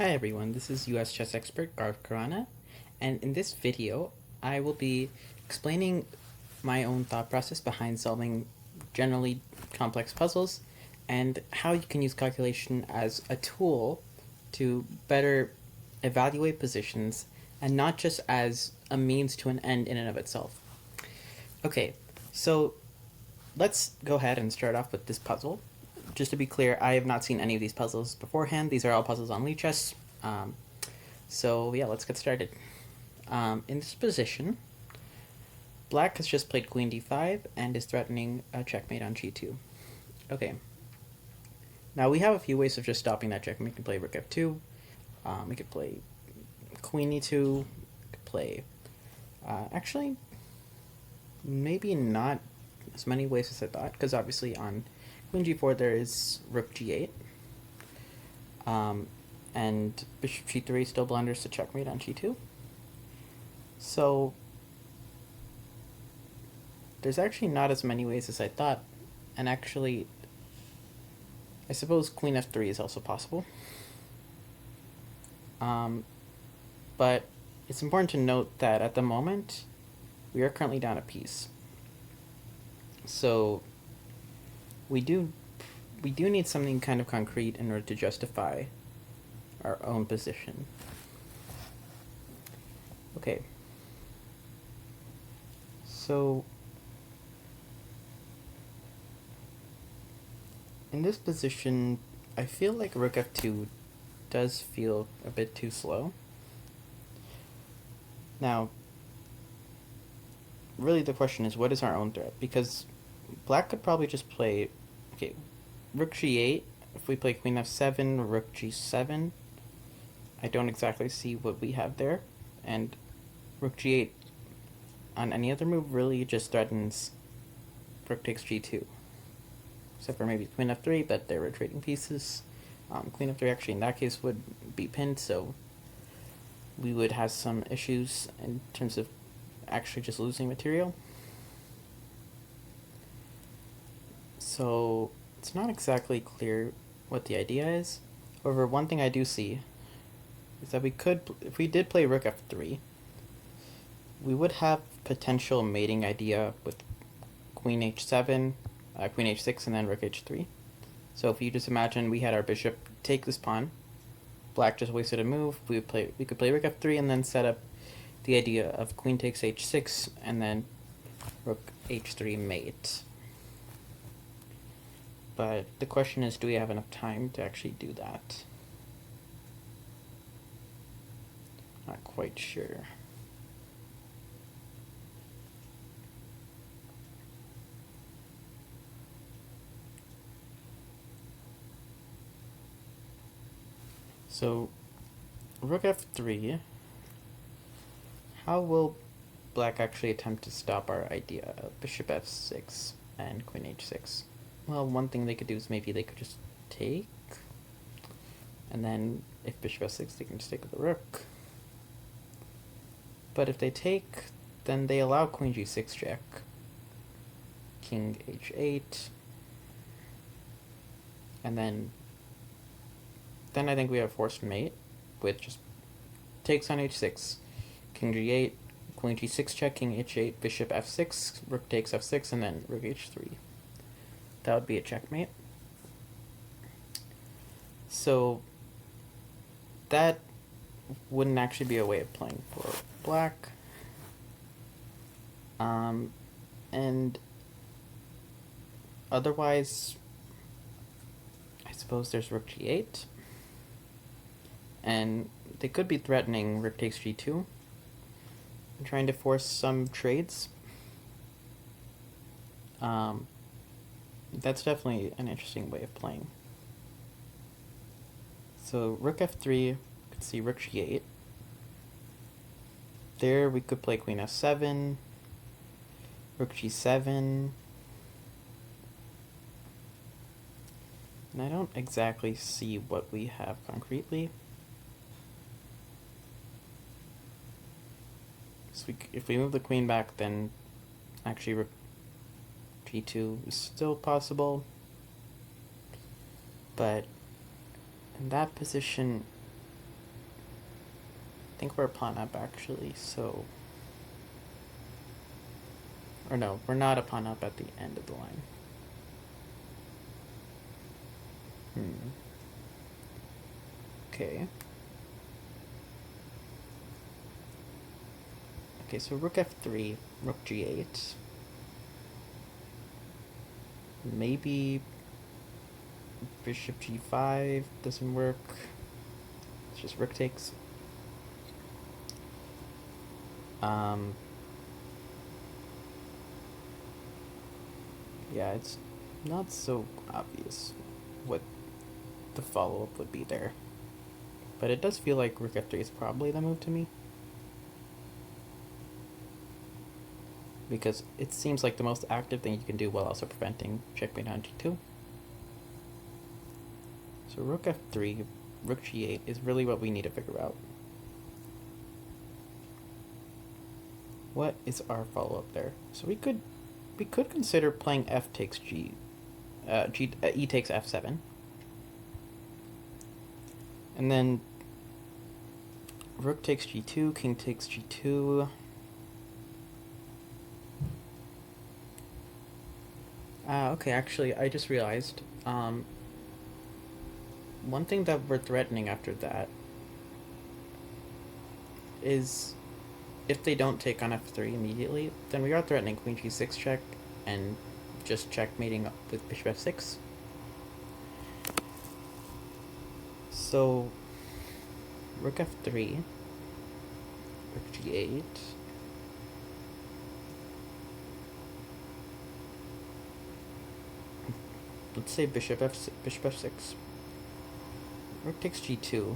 Hi everyone, this is US chess expert Garv Khurana, and in this video I will be explaining my own thought process behind solving generally complex puzzles and how you can use calculation as a tool to better evaluate positions and not just as a means to an end in and of itself. Okay, so let's go ahead and start off with this puzzle. Just to be clear, I have not seen any of these puzzles beforehand. These are all puzzles on Lichess. So yeah, let's get started. In this position, Black has just played Queen d5 and is threatening a checkmate on g2. Okay. Now we have a few ways of just stopping that checkmate. We can play Rook f2. We could play Queen e2. We could play... actually, maybe not as many ways as I thought, because obviously on Queen g4 there is Rook g8. And Bishop g3 still blunders to checkmate on g2. So there's actually not as many ways as I thought, and actually I suppose Queen f3 is also possible. But it's important to note that at the moment we are currently down a piece. So we do need something kind of concrete in order to justify our own position. Okay. So in this position, I feel like Rook f2 does feel a bit too slow. Now, really the question is, what is our own threat? Because Black could probably just play, okay, Rook g8. If we play Queen f7, Rook g7, I don't exactly see what we have there. And Rook g8 on any other move really just threatens Rook takes g2. Except for maybe Queen f3, but they're retreating pieces. Queen f3 actually in that case would be pinned, so we would have some issues in terms of actually just losing material. So it's not exactly clear what the idea is. However, one thing I do see is that we could, if we did play Rook f3, we would have potential mating idea with Queen h7, Queen h6, and then Rook h3. So if you just imagine we had our bishop take this pawn, Black just wasted a move, we could play Rook f3 and then set up the idea of Queen takes h6 and then Rook h3 mate. But the question is, do we have enough time to actually do that? Not quite sure. So, Rook f3, how will Black actually attempt to stop our idea of Bishop f6 and Queen h6? Well, one thing they could do is maybe they could just take, and then if Bishop f6, they can just take with the Rook. But if they take, then they allow Queen g6 check, King h8, and then I think we have forced mate, with just takes on h6, King g8, Queen g6 check, King h8, Bishop f6, Rook takes f6, and then Rook h3. That would be a checkmate. So that wouldn't actually be a way of playing for Black. And otherwise, I suppose there's Rook g8. And they could be threatening Rook takes g2 and trying to force some trades. That's definitely an interesting way of playing. So Rook f3, you could see Rook g8. There we could play Queen f7, Rook g7. And I don't exactly see what we have concretely. So if we move the queen back, then actually Rook g2 is still possible. But in that position, think we're pawn up actually, so... Or no, we're not a pawn up at the end of the line. Okay. Okay, so rook f3, rook g8. Maybe bishop g5 doesn't work. It's just rook takes. Yeah, it's not so obvious what the follow-up would be there. But it does feel like rook f3 is probably the move to me. Because it seems like the most active thing you can do while also preventing checkmate on g2. So rook f3, rook g8 is really what we need to figure out. What is our follow-up there? So we could consider playing f takes e takes f7. And then rook takes g2, king takes g2. Okay, actually, I just realized, one thing that we're threatening after that is if they don't take on f3 immediately, then we are threatening queen g6 check and just checkmating up with bishop f6. So, rook f3, rook g8. Let's say bishop f6. Rook takes g2.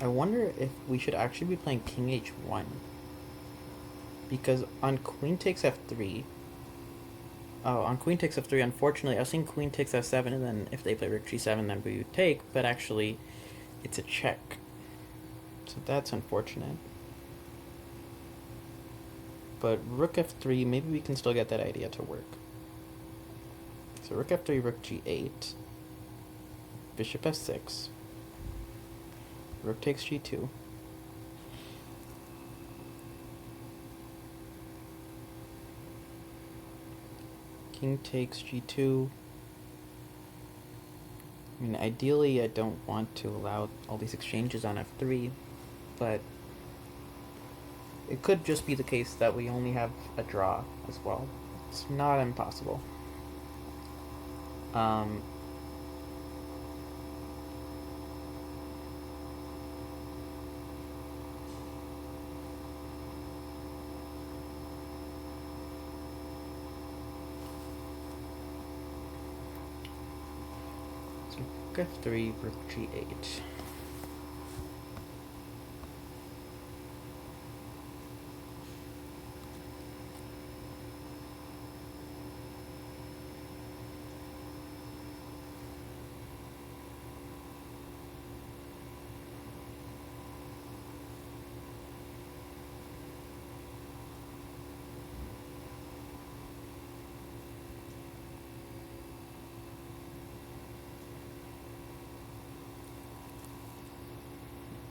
I wonder if we should actually be playing king h1. Because on queen takes f3... Oh, on queen takes f3, unfortunately, I was thinking queen takes f7, and then if they play rook g7, then we would take, but actually, it's a check. So that's unfortunate. But rook f3, maybe we can still get that idea to work. So rook f3, rook g8, bishop f6, rook takes g2, king takes g2. I mean, ideally I don't want to allow all these exchanges on f3, but it could just be the case that we only have a draw as well. It's not impossible. So rook f3, rook g8.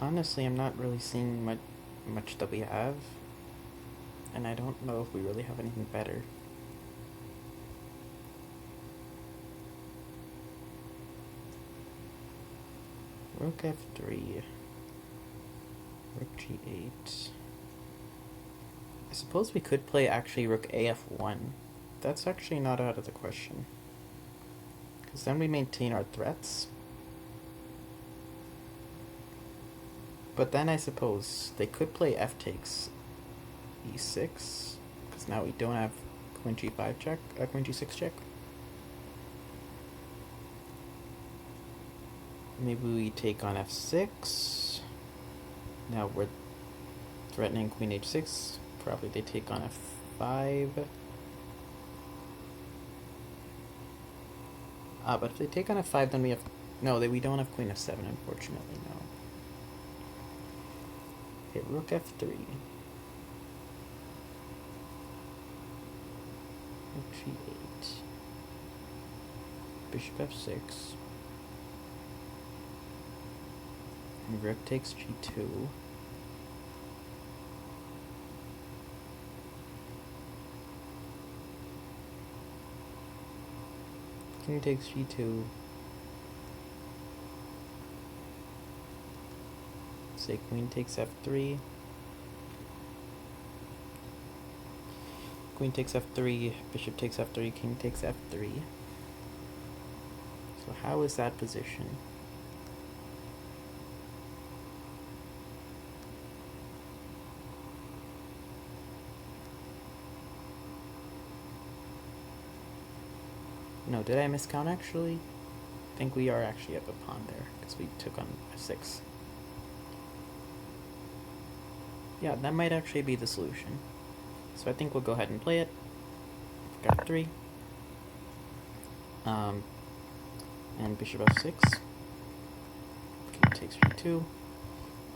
Honestly, I'm not really seeing much that we have, and I don't know if we really have anything better. Rook f3, rook g8. I suppose we could play actually rook af1. That's actually not out of the question, because then we maintain our threats. But then I suppose they could play f takes e6, because now we don't have queen g5 check, queen g6 check. Maybe we take on f6. Now we're threatening queen h6. Probably they take on f5. But if they take on f5, then we have... No, we don't have queen f7, unfortunately, no. Okay, rook f3. Rook g8. Bishop f6. Rook takes g2. King takes g2. Say queen takes f3. Queen takes f3, bishop takes f3, king takes f3. So how is that position? No, did I miscount actually? I think we are actually up a pawn there, because we took on f6. Yeah, that might actually be the solution. So I think we'll go ahead and play it. Got 3. And bishop f6. King takes g2.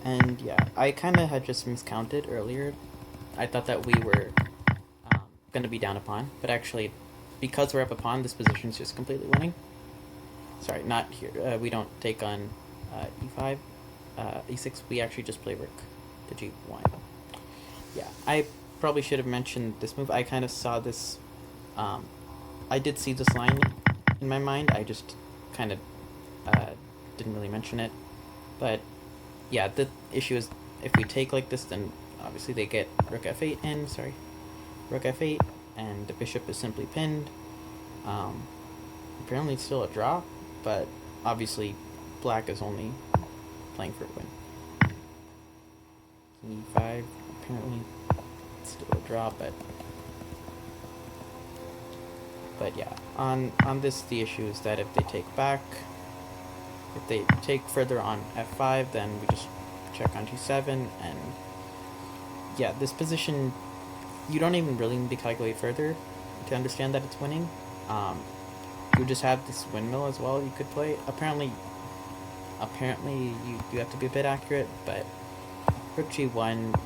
And yeah, I kind of had just miscounted earlier. I thought that we were going to be down a pawn, but actually, because we're up a pawn, this position is just completely winning. Sorry, not here. We don't take on e5, e6. We actually just play rook to g1. Yeah, I probably should have mentioned this move. I kind of saw this. I did see this line in my mind. I just kind of didn't really mention it. But yeah, the issue is if we take like this, then obviously they get rook f8 in. Sorry, rook f8, and the bishop is simply pinned. Apparently it's still a draw, but obviously black is only playing for a win. King e5, apparently it's still a draw, but yeah, on this the issue is that if they take back, if they take further on f5, then we just check on g7, and yeah, this position you don't even really need to calculate further to understand that it's winning. You just have this windmill as well you could play. Apparently you have to be a bit accurate, but rook g1,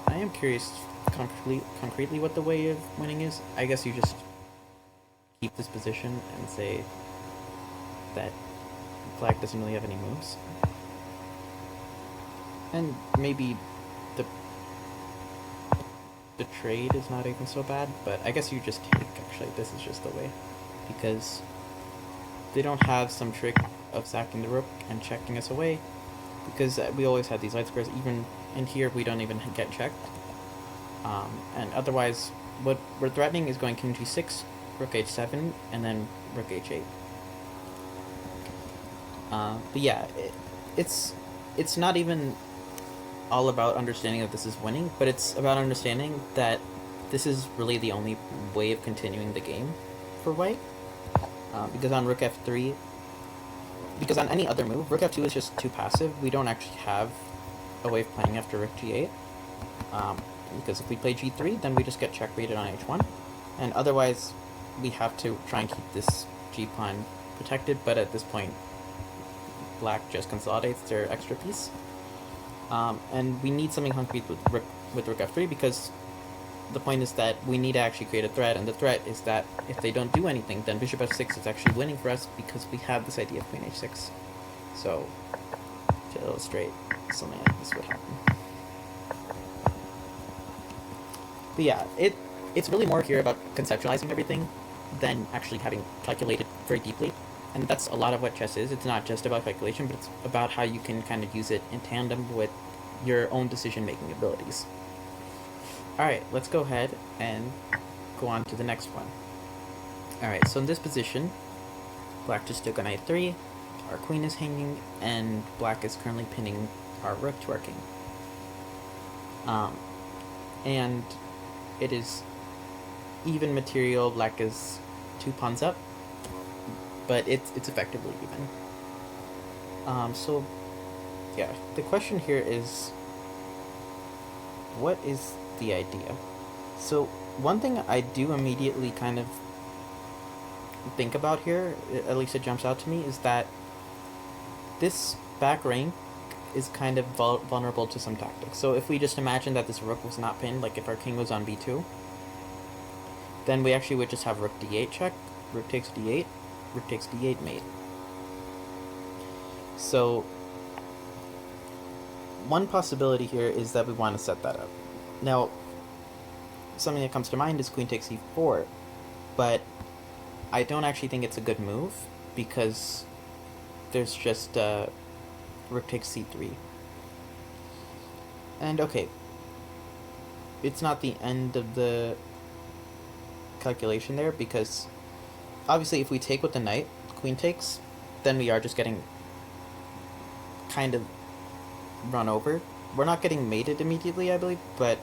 I am curious concretely what the way of winning is. I guess you just keep this position and say that black doesn't really have any moves. And maybe the trade is not even so bad, but I guess you just take, actually, this is just the way. Because they don't have some trick of sacking the rook and checking us away, because we always had these light squares. Even in here, we don't even get checked. And otherwise, what we're threatening is going king g6, rook h7, and then rook h8. But yeah, it's not even all about understanding that this is winning, but it's about understanding that this is really the only way of continuing the game for white. Because on rook f3, because on any other move, rook f2 is just too passive. We don't actually have a way of playing after rook g8. Because if we play g3, then we just get check rated on h1. And otherwise, we have to try and keep this g-pawn protected, but at this point, black just consolidates their extra piece. And we need something concrete with rook f3, because the point is that we need to actually create a threat, and the threat is that if they don't do anything, then bishop f6 is actually winning for us, because we have this idea of queen h6. So, to illustrate, something like this would happen. But yeah, it's really more here about conceptualizing everything than actually having calculated very deeply. And that's a lot of what chess is. It's not just about calculation, but it's about how you can kind of use it in tandem with your own decision-making abilities. Alright, let's go ahead and go on to the next one. Alright, so in this position, black just took on a3, our queen is hanging, and black is currently pinning our rook to our king. And it is even material. Black is 2 pawns up, but it's effectively even. So yeah, the question here is, what is the idea? So one thing I do immediately kind of think about here, at least it jumps out to me, is that this back rank is kind of vulnerable to some tactics. So if we just imagine that this rook was not pinned, like if our king was on b2, then we actually would just have rook d8 check, rook takes d8, rook takes d8 mate. So one possibility here is that we want to set that up. Now, something that comes to mind is queen takes e4, but I don't actually think it's a good move because there's just rook takes c3. And okay, it's not the end of the calculation there, because obviously if we take with the knight, queen takes, then we are just getting kind of run over. We're not getting mated immediately, I believe, but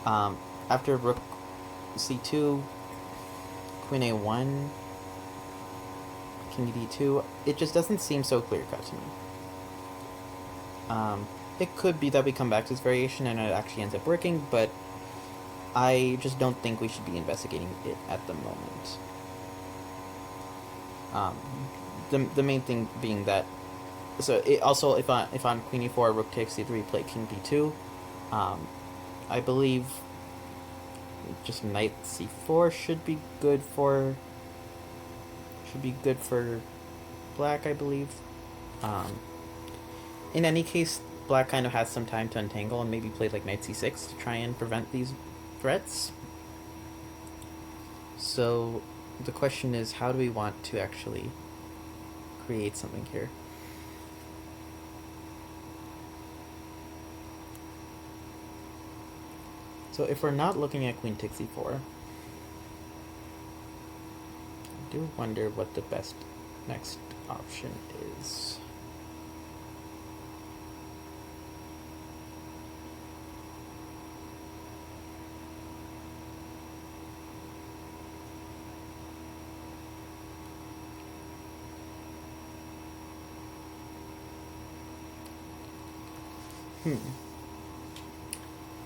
after rook c2, queen a1, king d2, it just doesn't seem so clear-cut to me. It could be that we come back to this variation and it actually ends up working, but I just don't think we should be investigating it at the moment. The main thing being that, so it also, if on queen e4, rook takes c3, play king d2, I believe just knight c4 should be good for black, I believe. In any case, black kind of has some time to untangle and maybe play like knight c6 to try and prevent these threats. So the question is, how do we want to actually create something here? So if we're not looking at queen takes e4, I do wonder what the best next option is.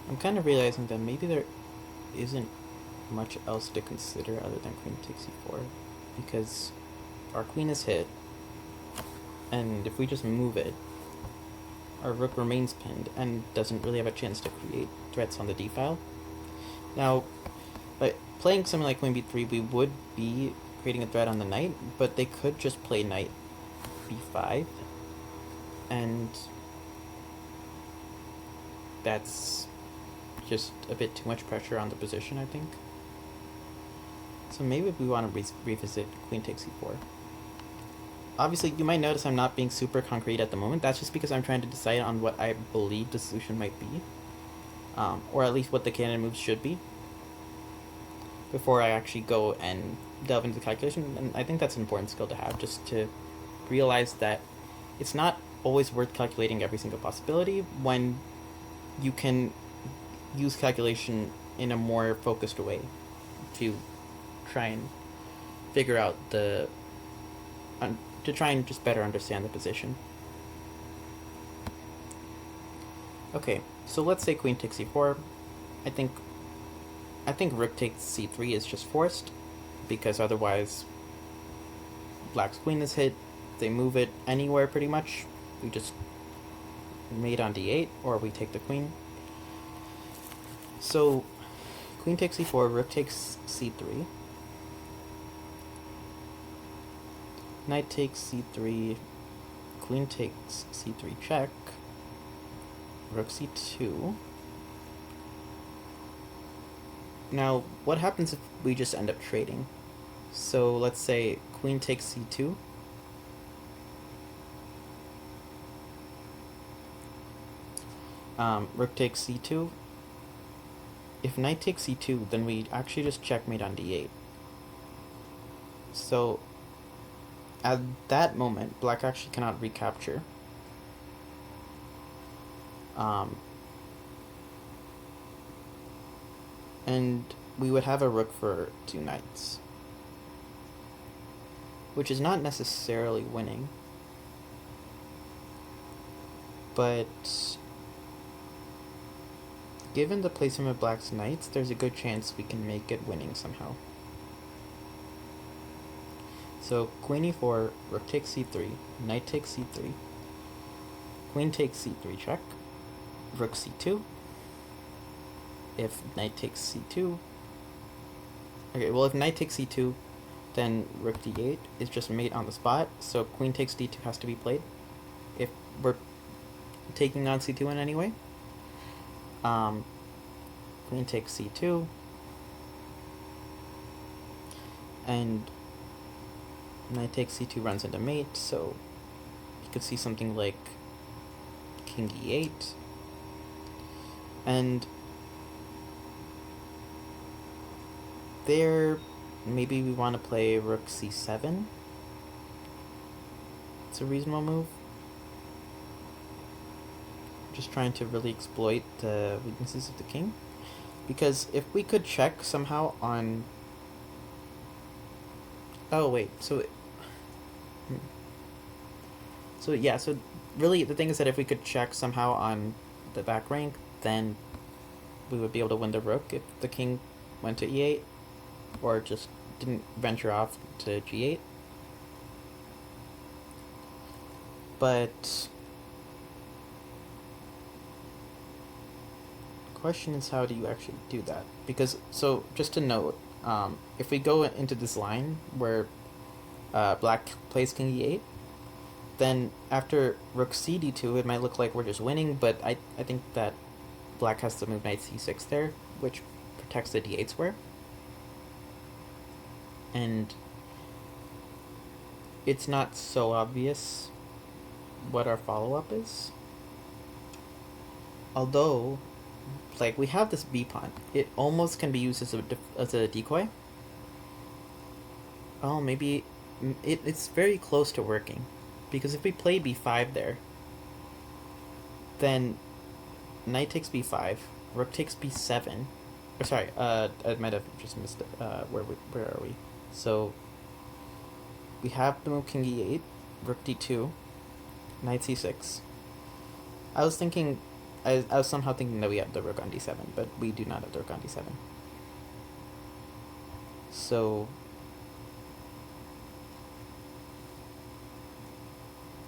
I'm kind of realizing that maybe there isn't much else to consider other than queen takes e4, because our queen is hit, and if we just move it, our rook remains pinned and doesn't really have a chance to create threats on the d-file. Now, by playing something like queen b3, we would be creating a threat on the knight, but they could just play knight b5, and that's just a bit too much pressure on the position, I think. So maybe we want to revisit queen takes e4. Obviously, you might notice I'm not being super concrete at the moment. That's just because I'm trying to decide on what I believe the solution might be, or at least what the candidate moves should be, before I actually go and delve into the calculation. And I think that's an important skill to have, just to realize that it's not always worth calculating every single possibility when you can use calculation in a more focused way to try and figure out to try and just better understand the position. Okay, so let's say queen takes e4. I think rook takes c3 is just forced, because otherwise black's queen is hit. They move it anywhere pretty much. We just mate on d8, or we take the queen. So queen takes e4, rook takes c3, knight takes c3, queen takes c3 check, rook c2. Now, what happens if we just end up trading? So let's say queen takes c2, rook takes c2. If knight takes c2, then we actually just checkmate on d8. So at that moment, black actually cannot recapture. And we would have a rook for two knights, which is not necessarily winning, but given the placement of black's knights, there's a good chance we can make it winning somehow. So queen e4, rook takes c3, knight takes c3, queen takes c3 check, rook c2. If knight takes c2, okay, well, if knight takes c2, then rook d8 is just mate on the spot, so queen takes d2 has to be played if we're taking on c2 in any way. Queen takes c2, and knight takes c2 runs into mate, so you could see something like king e8, and there maybe we want to play rook c7. It's a reasonable move. Just trying to really exploit the weaknesses of the king, because if we could check somehow on so really the thing is that if we could check somehow on the back rank, then we would be able to win the rook if the king went to e8 or just didn't venture off to g8. But the question is, how do you actually do that? Because, so just to note, if we go into this line where black plays king e8, then after rook c d2 it might look like we're just winning, but I think that black has to move knight c6 there, which protects the d8 square. And it's not so obvious what our follow-up is. Although, like, we have this b pawn. It almost can be used as a decoy. Oh, maybe it's very close to working. Because if we play b5 there, then knight takes b5, rook takes b7. Or sorry, I might have just missed it. Where are we? So we have the move king e8, rook d2, knight c6. I was somehow thinking that we have the rook on d7, but we do not have the rook on d7. So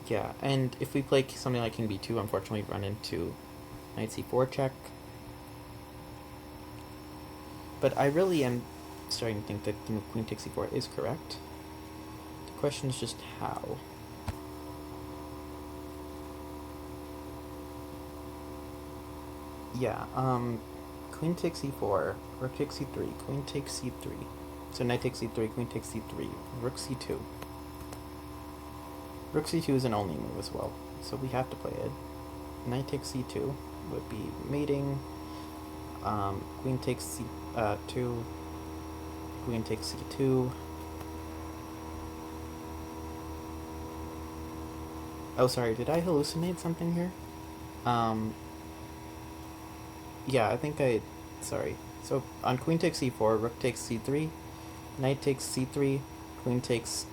yeah, and if we play something like king b2, unfortunately we run into knight c4 check. But I really am starting to think that the move queen takes c4 is correct. The question is just how. Yeah, queen takes c4, rook takes c3, queen takes c3. So knight takes c3, queen takes c3, rook c2. Rook c2 is an only move as well, so we have to play it. Knight takes c2 would be mating. Queen takes c2, queen takes c2. Oh, sorry, did I hallucinate something here? Yeah, I think sorry. So on queen takes c4, rook takes c3, knight takes c3, queen takes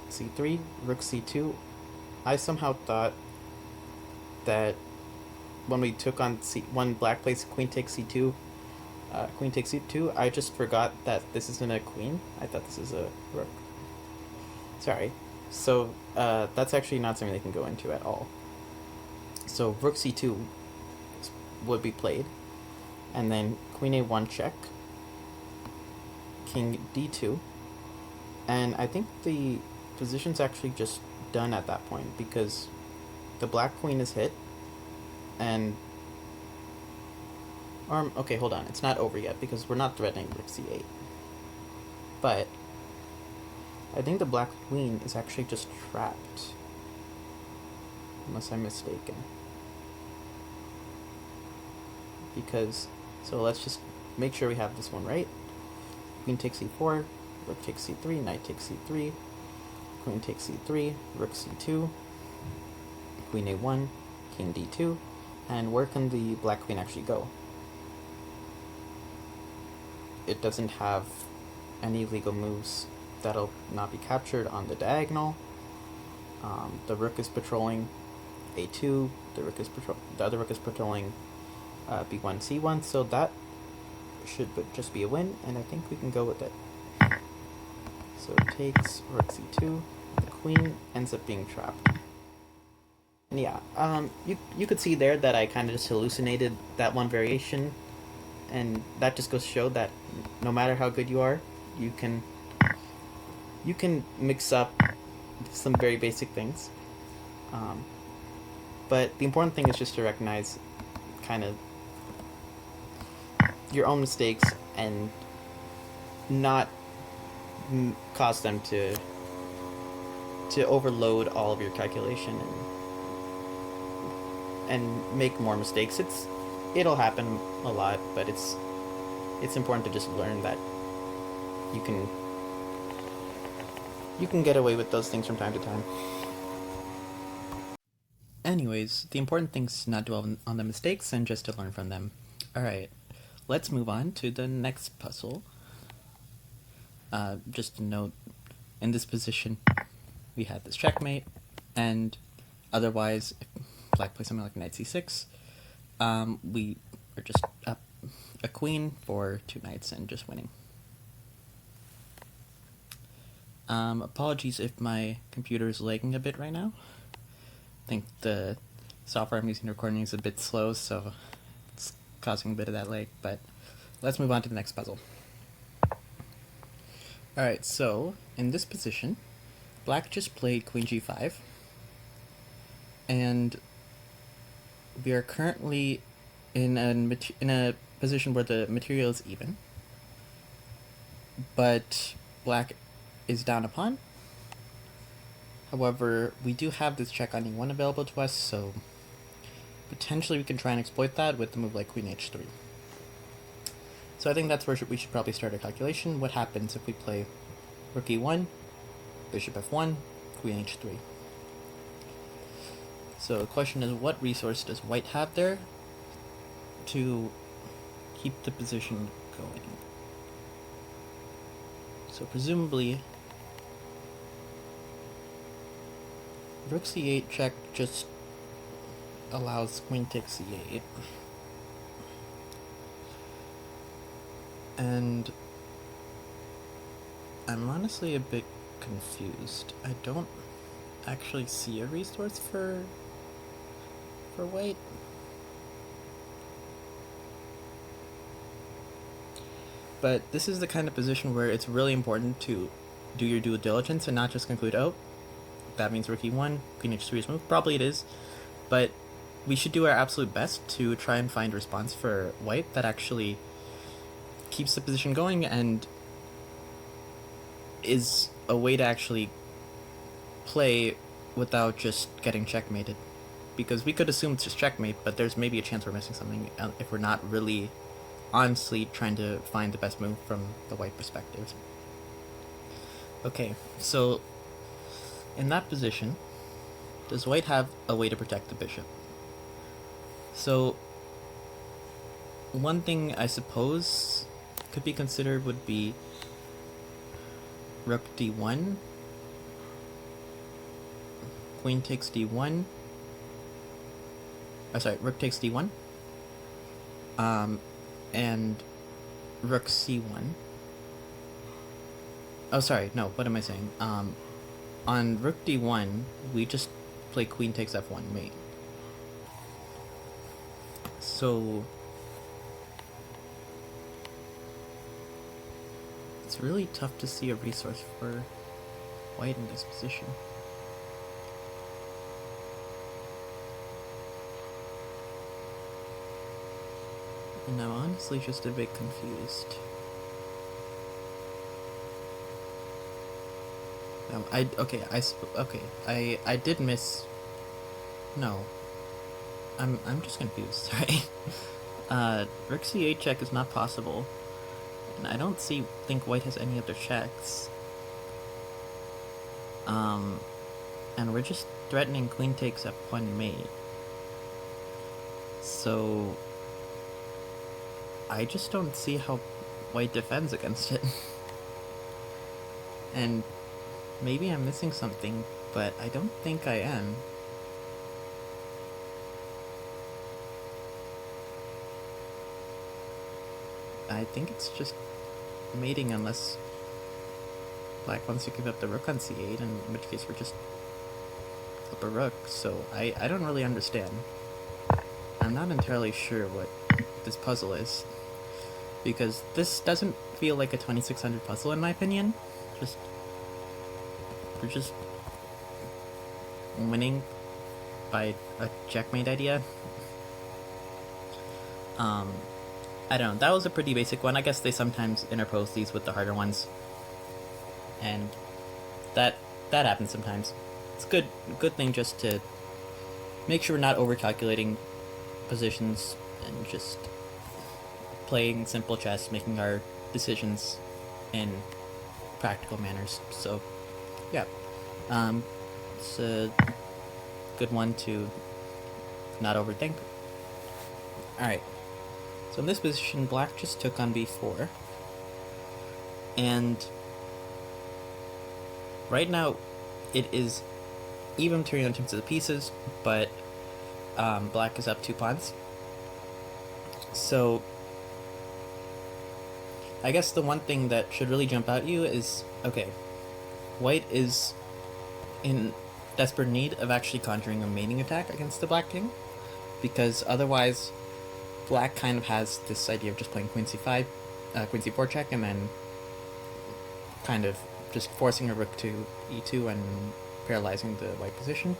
c3, rook c2. I somehow thought that when we took on when black plays queen takes c2, queen takes c2, I just forgot that this isn't a queen. I thought this is a rook. Sorry. So that's actually not something they can go into at all. So rook c2 would be played, and then queen a1 check, king d2, and I think the position's actually just done at that point because the black queen is hit, and okay, hold on, it's not over yet because we're not threatening rook c8, but I think the black queen is actually just trapped, unless I'm mistaken. Because, so let's just make sure we have this one right. Queen takes c4, rook takes c3, knight takes c3, queen takes c3, rook c2, queen a1, king d2, and where can the black queen actually go? It doesn't have any legal moves that'll not be captured on the diagonal. The rook is patrolling a2, the other rook is patrolling b1, c1, so that should just be a win, and I think we can go with it. So it takes rook c2, the queen ends up being trapped. And yeah, you could see there that I kind of just hallucinated that one variation, and that just goes to show that no matter how good you are, you can You can mix up some very basic things, but the important thing is just to recognize kind of your own mistakes and not cause them to overload all of your calculation and make more mistakes. It'll happen a lot, but it's important to just learn that you can get away with those things from time to time. Anyways, the important thing is to not dwell on the mistakes and just to learn from them. Alright, let's move on to the next puzzle. Just a note, in this position, we had this checkmate, and otherwise, if black plays something like knight c6, we are just up a queen for 2 knights and just winning. Apologies if my computer is lagging a bit right now. I think the software I'm using recording is a bit slow, so it's causing a bit of that lag, but let's move on to the next puzzle. Alright, so in this position, black just played queen g5, and we are currently in a position where the material is even, but black is down a pawn. However, we do have this check on e1 available to us, so potentially we can try and exploit that with the move like queen h3. So I think that's where we should probably start our calculation. What happens if we play rook e1, bishop f1, queen h3? So the question is, what resource does white have there to keep the position going? So presumably, rook c8 check just allows queen takes c8. And I'm honestly a bit confused. I don't actually see a resource for white. But this is the kind of position where it's really important to do your due diligence and not just conclude, oh, that means rook e1, queen h3 is moved. Probably it is, but we should do our absolute best to try and find a response for white that actually keeps the position going and is a way to actually play without just getting checkmated. Because we could assume it's just checkmate, but there's maybe a chance we're missing something if we're not really honestly trying to find the best move from the white perspective. Okay, so in that position, does white have a way to protect the bishop? So one thing I suppose could be considered would be rook d1, queen takes d1, rook takes d1, and rook c1. Oh, sorry, no, what am I saying? On rook d1, we just play queen takes f1 mate. So it's really tough to see a resource for white in this position. And I'm honestly just a bit confused. I did miss. No, I'm just confused. Sorry. Rook c8 check is not possible, and I don't think white has any other checks. And we're just threatening queen takes f1 mate. So I just don't see how white defends against it. And maybe I'm missing something, but I don't think I am. I think it's just mating unless black wants to give up the rook on c8, in which case we're just up a rook. So I don't really understand. I'm not entirely sure what this puzzle is, because this doesn't feel like a 2600 puzzle in my opinion. Just we're just winning by a checkmate idea. I don't know, that was a pretty basic one. I guess they sometimes interpose these with the harder ones, and that happens sometimes. It's good thing just to make sure we're not over calculating positions and just playing simple chess, making our decisions in practical manners. So yeah, it's a good one to not overthink. Alright, so in this position, black just took on b4, and right now it is even material in terms of the pieces, but black is up 2 pawns. So I guess the one thing that should really jump out at you is, okay, white is in desperate need of actually conjuring a mating attack against the black king, because otherwise black kind of has this idea of just playing queen c5, queen c4 check, and then kind of just forcing a rook to e2 and paralyzing the white position.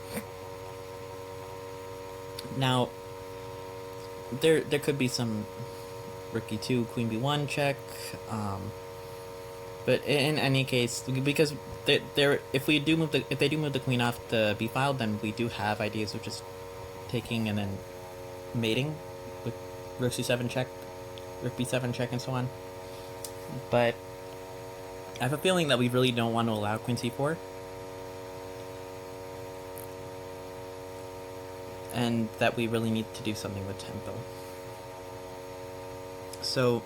Now, there could be some rook e2, queen b1 check, but in any case, because if they do move the queen off the b file, then we do have ideas of just taking and then mating with rook c7 check, rook b7 check, and so on. But I have a feeling that we really don't want to allow queen c4, and that we really need to do something with tempo. So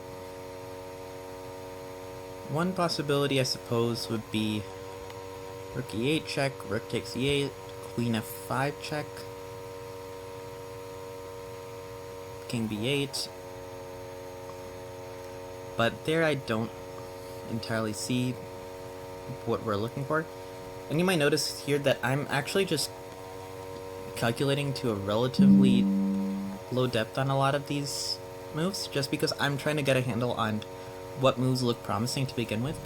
one possibility, I suppose, would be rook e8 check, rook takes e8, queen f5 check, king b8, but there I don't entirely see what we're looking for. And you might notice here that I'm actually just calculating to a relatively low depth on a lot of these moves, just because I'm trying to get a handle on what moves look promising to begin with,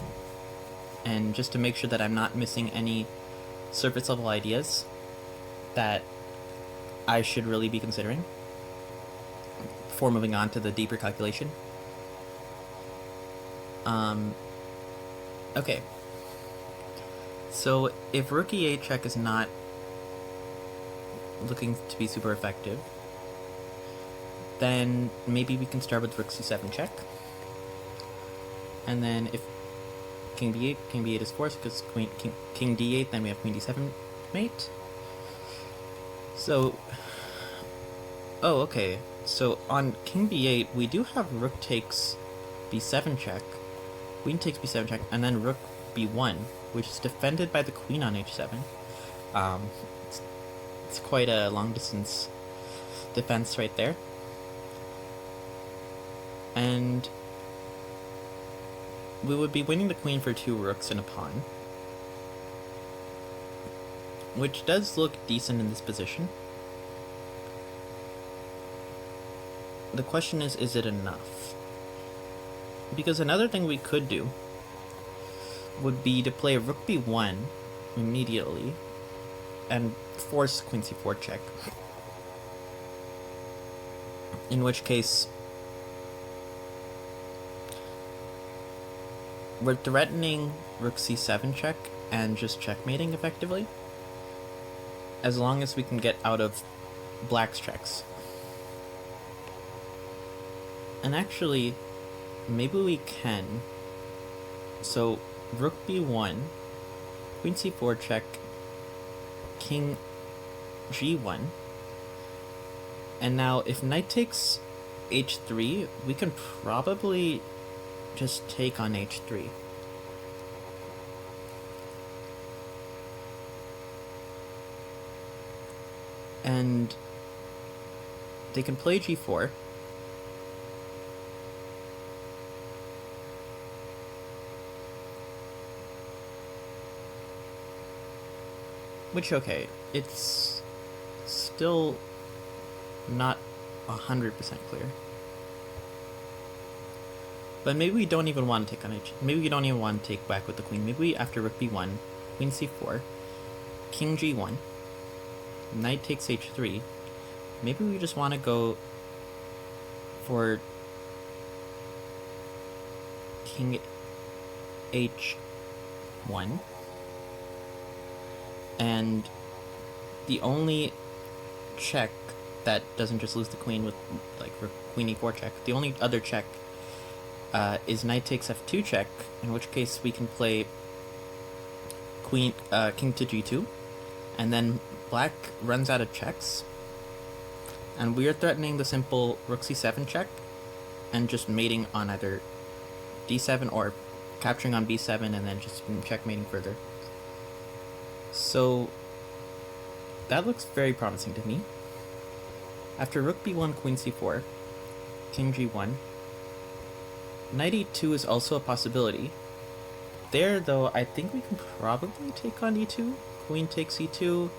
and just to make sure that I'm not missing any surface level ideas that I should really be considering before moving on to the deeper calculation. Okay, so if rook e8 check is not looking to be super effective, then maybe we can start with rook c7 check, and then if king b8 is forced because king d8, then we have queen d7 mate. So, oh, okay, so on king b8 we do have rook takes b7 check, queen takes b7 check, and then rook b1, which is defended by the queen on h7. It's quite a long distance defense right there. And we would be winning the queen for 2 rooks and a pawn, which does look decent in this position. The question is it enough? Because another thing we could do would be to play rook b1 immediately and force queen c4 check, in which case we're threatening rook c7 check and just checkmating effectively, as long as we can get out of black's checks. And actually, maybe we can. So rook b1, queen c4 check, king g1, and now if knight takes h3, we can probably just take on h3. And they can play g4. Which, okay, it's still not 100% clear. But maybe we don't even want to take on h. Maybe we don't even want to take back with the queen. Maybe after rook b1, queen c4, king g1, knight takes h3. Maybe we just want to go for king h1, and the only check that doesn't just lose the queen with like queen e4 check, the only other check is knight takes f2 check, in which case we can play king to g2, and then black runs out of checks, and we are threatening the simple rook c7 check and just mating on either d7 or capturing on b7 and then just checkmating further. So that looks very promising to me. After rook b1, queen c4, king g1, knight e2 is also a possibility. There, though, I think we can probably take on e2. Queen takes e2,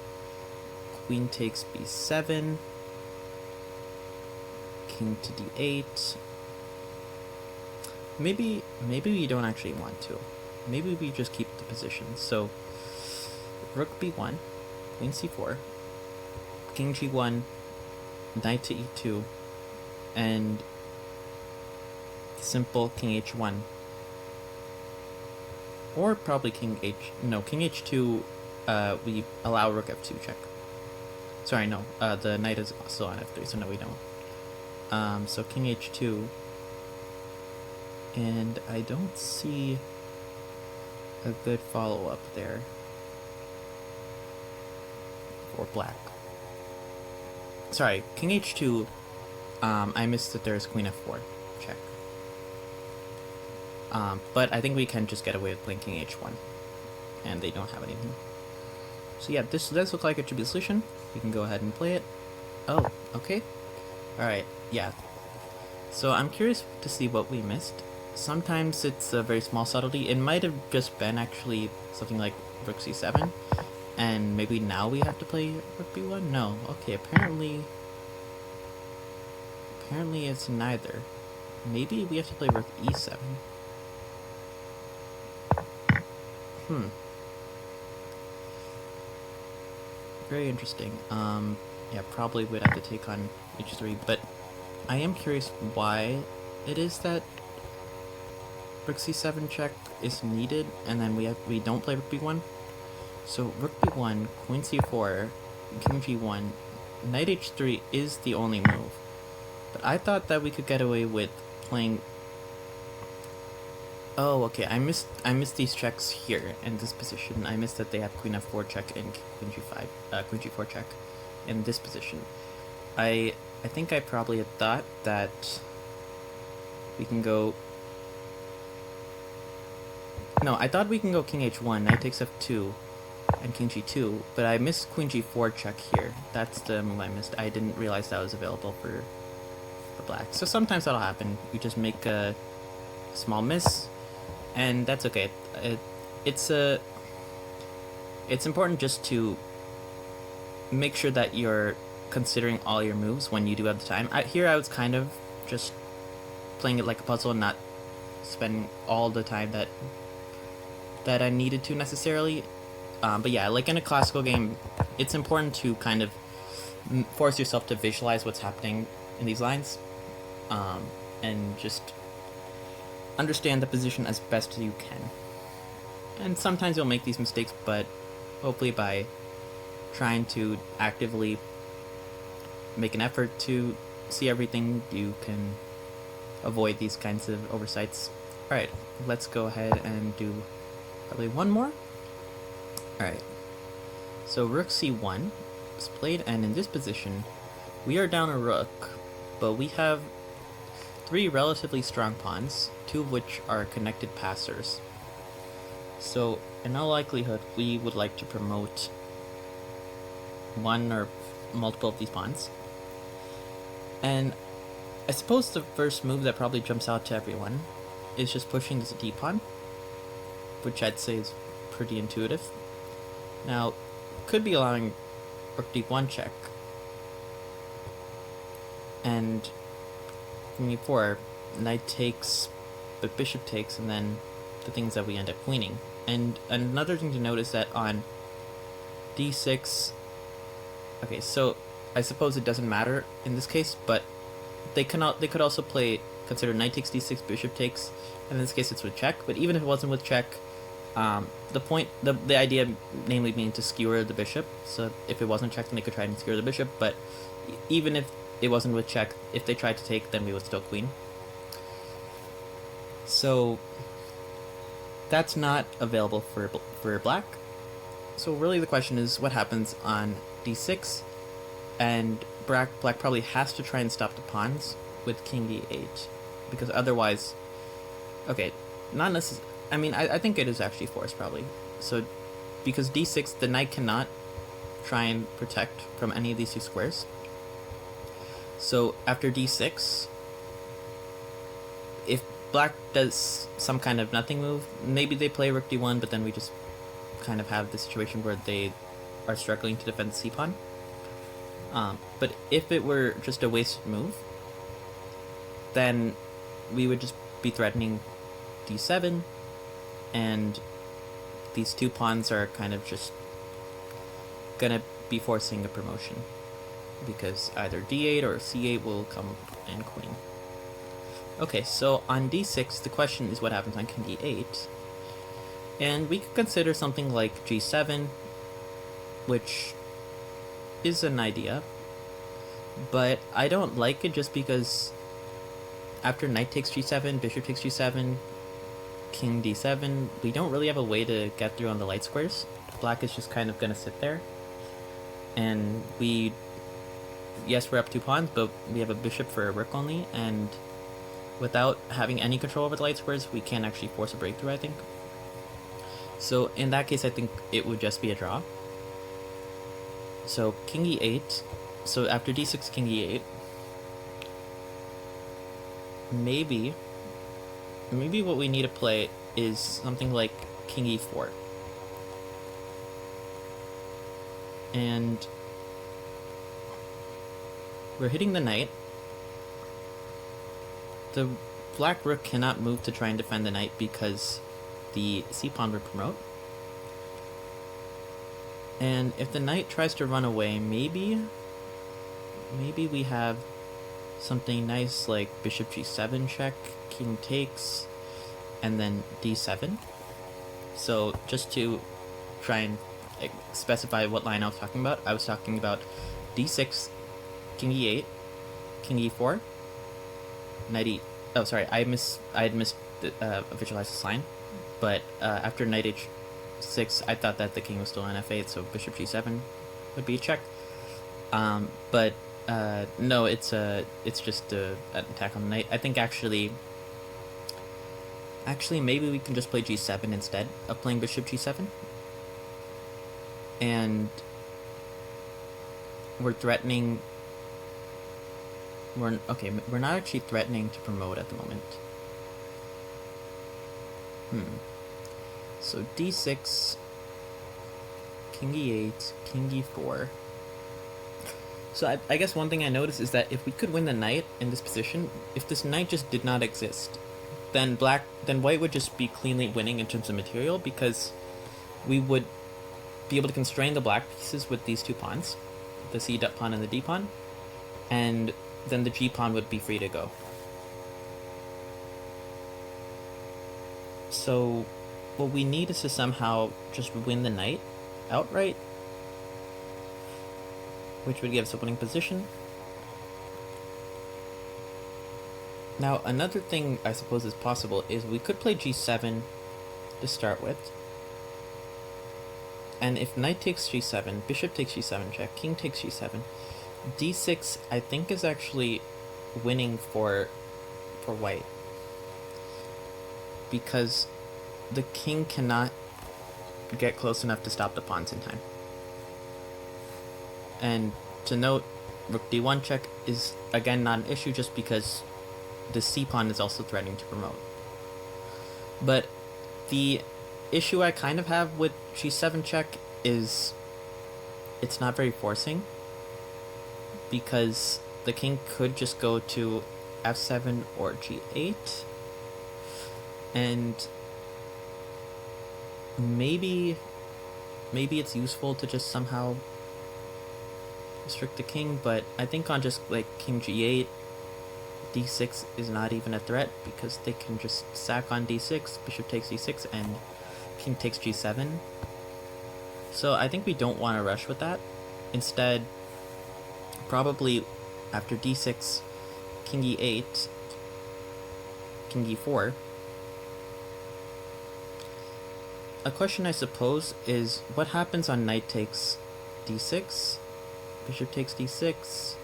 queen takes b7, king to d8. Maybe we don't actually want to. Maybe we just keep the position. So rook b1, queen c4, king g1, knight to e2, and simple king h1. Or probably king h2, we allow rook f2 check. Sorry, no, the knight is still on f3, so no, we don't. So king h2, and I don't see a good follow-up there for black. Sorry, king h2, I missed that there's queen f4 check. But I think we can just get away with playing king h1, and they don't have anything. So yeah, this does look like it should be a solution. We can go ahead and play it. Oh, okay. Alright, yeah. So I'm curious to see what we missed. Sometimes it's a very small subtlety. It might have just been actually something like rook c7, and maybe now we have to play rook b1? No. Okay, apparently it's neither. Maybe we have to play rook e7. Very interesting. Yeah, probably would have to take on h3, but I am curious why it is that rook c7 check is needed, and then we don't play rook b1. So rook b1, queen c4, king g1, knight h3 is the only move. But I thought that we could get away with playing. Oh, okay. I missed these checks here in this position. I missed that they have queen f4 check and queen g4 check in this position. I think I probably had thought that we can go. No, I thought we can go king h1, knight takes f2, and king g2, but I missed queen g4 check here. That's the move I missed. I didn't realize that was available for the black. So sometimes that'll happen. You just make a small miss, and that's okay. It's important just to make sure that you're considering all your moves when you do have the time. Here I was kind of just playing it like a puzzle and not spending all the time that I needed to necessarily. But yeah, like in a classical game, it's important to kind of force yourself to visualize what's happening in these lines, and just understand the position as best as you can. And sometimes you'll make these mistakes, but hopefully by trying to actively make an effort to see everything, you can avoid these kinds of oversights. Alright, let's go ahead and do probably one more. Alright, so rook c1 is played, and in this position we are down a rook, but we have three relatively strong pawns, two of which are connected passers. So in all likelihood we would like to promote one or multiple of these pawns. And I suppose the first move that probably jumps out to everyone is just pushing this d-pawn, which I'd say is pretty intuitive. Now, could be allowing rook d1 check, and queen e4, knight takes, but bishop takes, and then the things that we end up queening. And another thing to note is that on d6, okay, so I suppose it doesn't matter in this case, but they could also consider knight takes d6, bishop takes, and in this case it's with check. But even if it wasn't with check, the idea namely being to skewer the bishop. So if it wasn't checked, then they could try and skewer the bishop. But even if it wasn't with check, if they tried to take, then we would still queen. So that's not available for black. So really the question is what happens on d6, and black probably has to try and stop the pawns with king d8, because otherwise, okay, not necessarily. I mean, I think it is actually forced probably. So because d6, the knight cannot try and protect from any of these two squares. So after d6, if black does some kind of nothing move, maybe they play rook d1, but then we just kind of have the situation where they are struggling to defend the c-pawn. But if it were just a wasted move, then we would just be threatening d7, and these two pawns are kind of just gonna be forcing a promotion, because either d8 or c8 will come and queen. Okay, so on d6, the question is what happens on king d8, and we could consider something like g7, which is an idea, but I don't like it just because after knight takes g7, bishop takes g7, king d7, we don't really have a way to get through on the light squares. Black is just kind of gonna sit there, and yes, we're up 2 pawns, but we have a bishop for a rook only, and without having any control over the light squares, we can't actually force a breakthrough, I think. So in that case, I think it would just be a draw. So king e8, so after d6, king e8, maybe what we need to play is something like king e4. And we're hitting the knight. The black rook cannot move to try and defend the knight because the c-pawn would promote. And if the knight tries to run away, maybe we have something nice like bishop g7 check, king takes, and then d7. So just to try and specify what line I was talking about, I was talking about d6, king e8, king e4, knight e. Oh, sorry, I had missed visualize this line, but after knight h6, I thought that the king was still on f8, so bishop g7 would be a check. But no, it's just an attack on the knight. I think actually maybe we can just play g7 instead of playing bishop g7, and we're threatening. We're not actually threatening to promote at the moment. So d6, king e8, king e4. So I guess one thing I noticed is that if we could win the knight in this position, if this knight just did not exist, then white would just be cleanly winning in terms of material, because we would be able to constrain the black pieces with these 2 pawns, the c pawn and the d pawn, and then the g pawn would be free to go. So what we need is to somehow just win the knight outright, which would give us opening position. Now another thing I suppose is possible is we could play g7 to start with, and if knight takes g7, bishop takes g7 check, king takes g7, d6 I think is actually winning for white, because the king cannot get close enough to stop the pawns in time. And to note, rook d1 check is again not an issue just because the c-pawn is also threatening to promote. But the issue I kind of have with g7 check is it's not very forcing, because the king could just go to f7 or g8, and maybe it's useful to just somehow restrict the king, but I think on just like king g8, d6 is not even a threat because they can just sack on d6, bishop takes d6, and king takes g7. So I think we don't want to rush with that. Instead, probably after d6, king e8, king e4. A question I suppose is, what happens on knight takes d6? Bishop takes d6.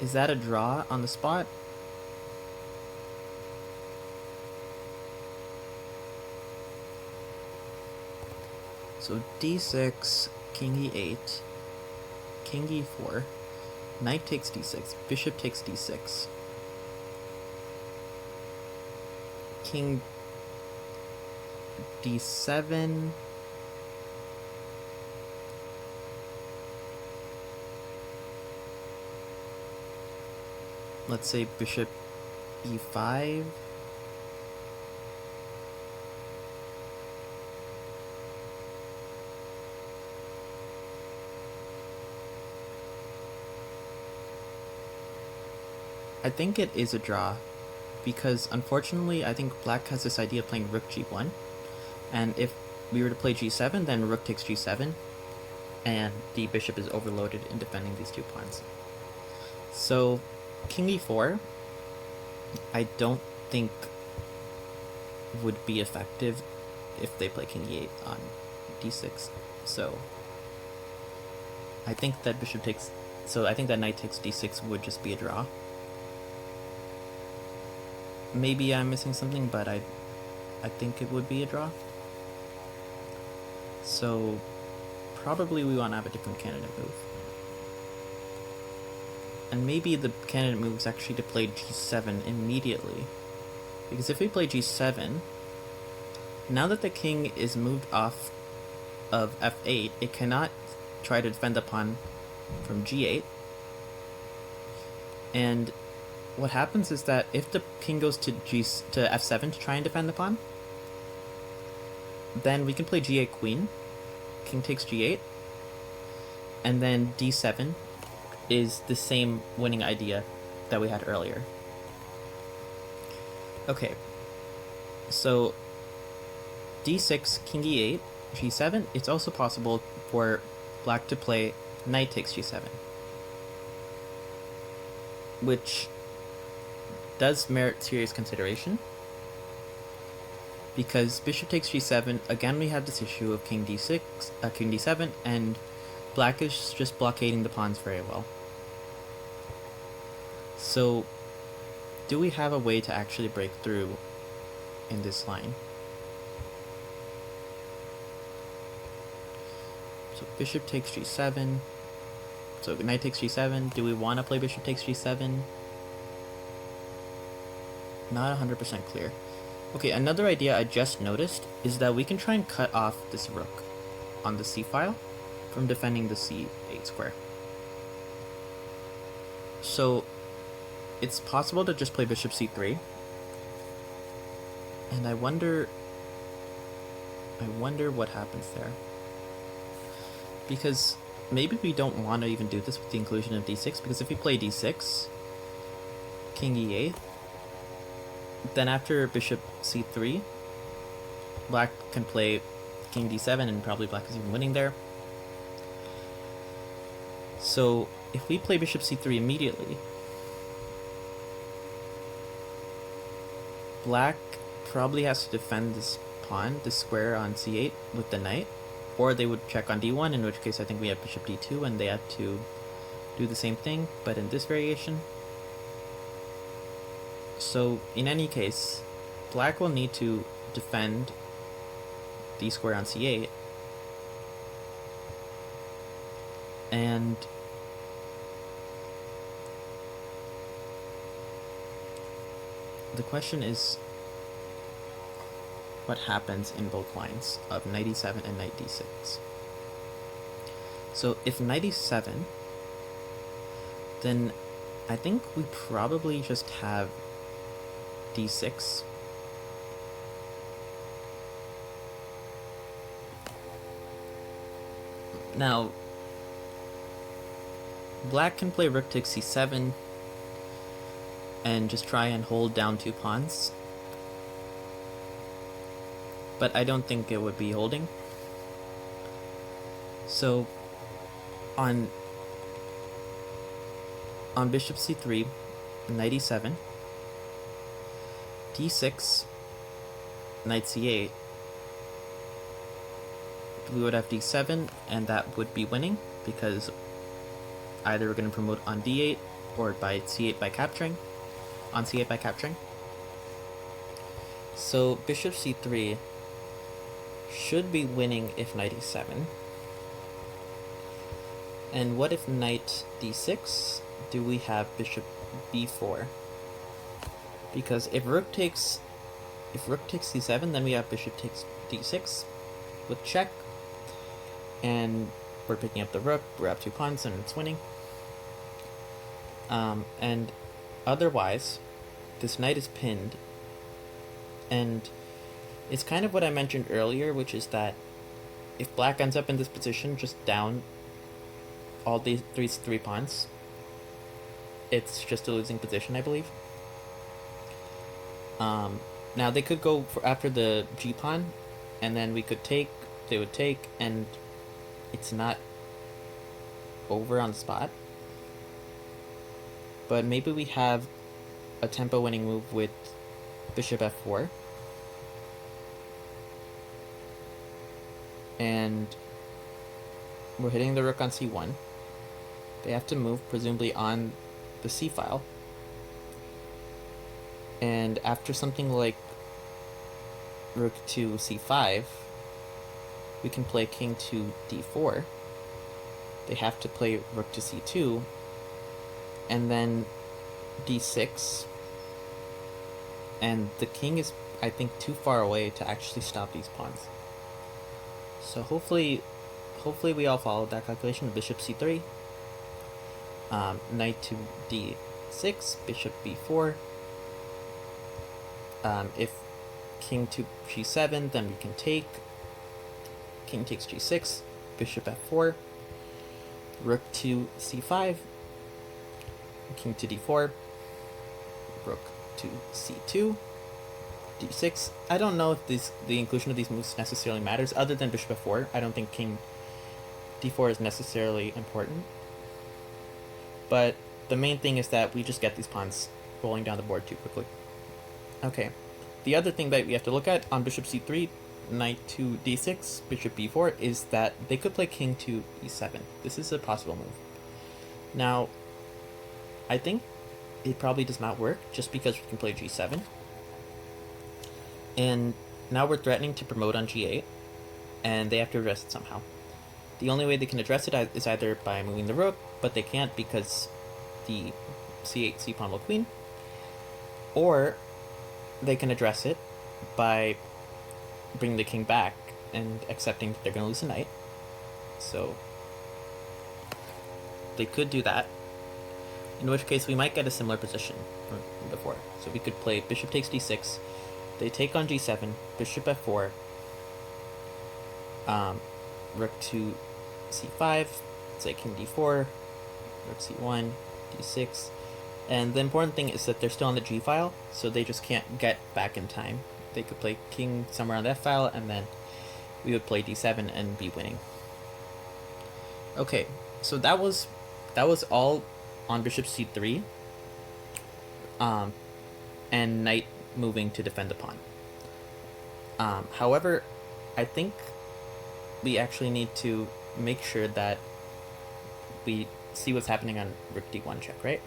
Is that a draw on the spot? So d6, king e8, king e4, knight takes d6, bishop takes d6, king d7, let's say bishop e5, I think it is a draw, because unfortunately I think black has this idea of playing rook g1, and if we were to play g7, then rook takes g7, and the bishop is overloaded in defending these two pawns. So king e4, I don't think would be effective if they play king e8 on d6. So I think that I think that knight takes d6 would just be a draw. Maybe I'm missing something, but I think it would be a draw. So probably we want to have a different candidate move. And maybe the candidate move is actually to play g7 immediately. Because if we play g7, now that the king is moved off of f8, it cannot try to defend the pawn from g8. And what happens is that if the king goes to f7 to try and defend the pawn, then we can play g8 queen, king takes g8, and then d7 is the same winning idea that we had earlier. Okay, so d6, king e8, g7, it's also possible for black to play knight takes g7, which does merit serious consideration, because bishop takes g7, again we have this issue of king d6, king d7, and black is just blockading the pawns very well. So do we have a way to actually break through in this line? So bishop takes g7, so knight takes g7, do we want to play bishop takes g7? Not 100% clear. Okay, another idea I just noticed is that we can try and cut off this rook on the c file from defending the c8 square. So it's possible to just play bishop c3, and I wonder what happens there, because maybe we don't want to even do this with the inclusion of d6, because if we play d6, king e8, then after bishop c3, black can play king d7, and probably black is even winning there. So if we play bishop c3 immediately, black probably has to defend this pawn, this square on c8 with the knight, or they would check on d1, in which case I think we have bishop d2 and they have to do the same thing, but in this variation. So in any case, black will need to defend d square on c8, and the question is, what happens in both lines of knight e7 and knight d6? So if knight e7, then I think we probably just have d6. Now, black can play rook takes c7 and just try and hold down 2 pawns. But I don't think it would be holding. So on bishop c3, knight e7, d6, knight c8, we would have d7, and that would be winning because either we're going to promote on d8 or by c8 by capturing, on c8 by capturing. So bishop c3 should be winning if knight e7. And what if knight d6? Do we have bishop b4? Because if rook takes c7, then we have bishop takes d6 with check, and we're picking up the rook. We're up 2 pawns and it's winning. And otherwise, this knight is pinned, and it's kind of what I mentioned earlier, which is that if black ends up in this position, just down all these three pawns, it's just a losing position, I believe. Now they could go after the g pawn, and then we could take. They would take, and it's not over on the spot. But maybe we have a tempo winning move with bishop f4. And we're hitting the rook on c1. They have to move, presumably, on the c file. And after something like rook to c5, we can play king to d4. They have to play rook to c2, and then d6. And the king is, I think, too far away to actually stop these pawns. So hopefully we all followed that calculation. Bishop c3, knight to d6, bishop b4. If king to g7, then we can take. King takes g6, bishop f4, rook to c5, king to d4, rook to c2, d6. I don't know if the inclusion of these moves necessarily matters, other than bishop f4. I don't think king d4 is necessarily important. But the main thing is that we just get these pawns rolling down the board too quickly. Okay, the other thing that we have to look at on bishop c3, knight to d6, bishop b4, is that they could play king to e7. This is a possible move. Now, I think it probably does not work, just because we can play g7. And now we're threatening to promote on g8, and they have to address it somehow. The only way they can address it is either by moving the rook, but they can't because the c8 c-pawn will queen, or they can address it by bringing the king back and accepting that they're going to lose a knight. So they could do that, in which case we might get a similar position from before. So we could play bishop takes d6, they take on g7, bishop f4, rook to c5, say king d4, rook c1, d6, and the important thing is that they're still on the g file, so they just can't get back in time. They could play king somewhere on that file, and then we would play d7 and be winning. Okay, so that was all on bishop c3, and knight moving to defend the pawn. However, I think we actually need to make sure that we see what's happening on rook d1 check, right?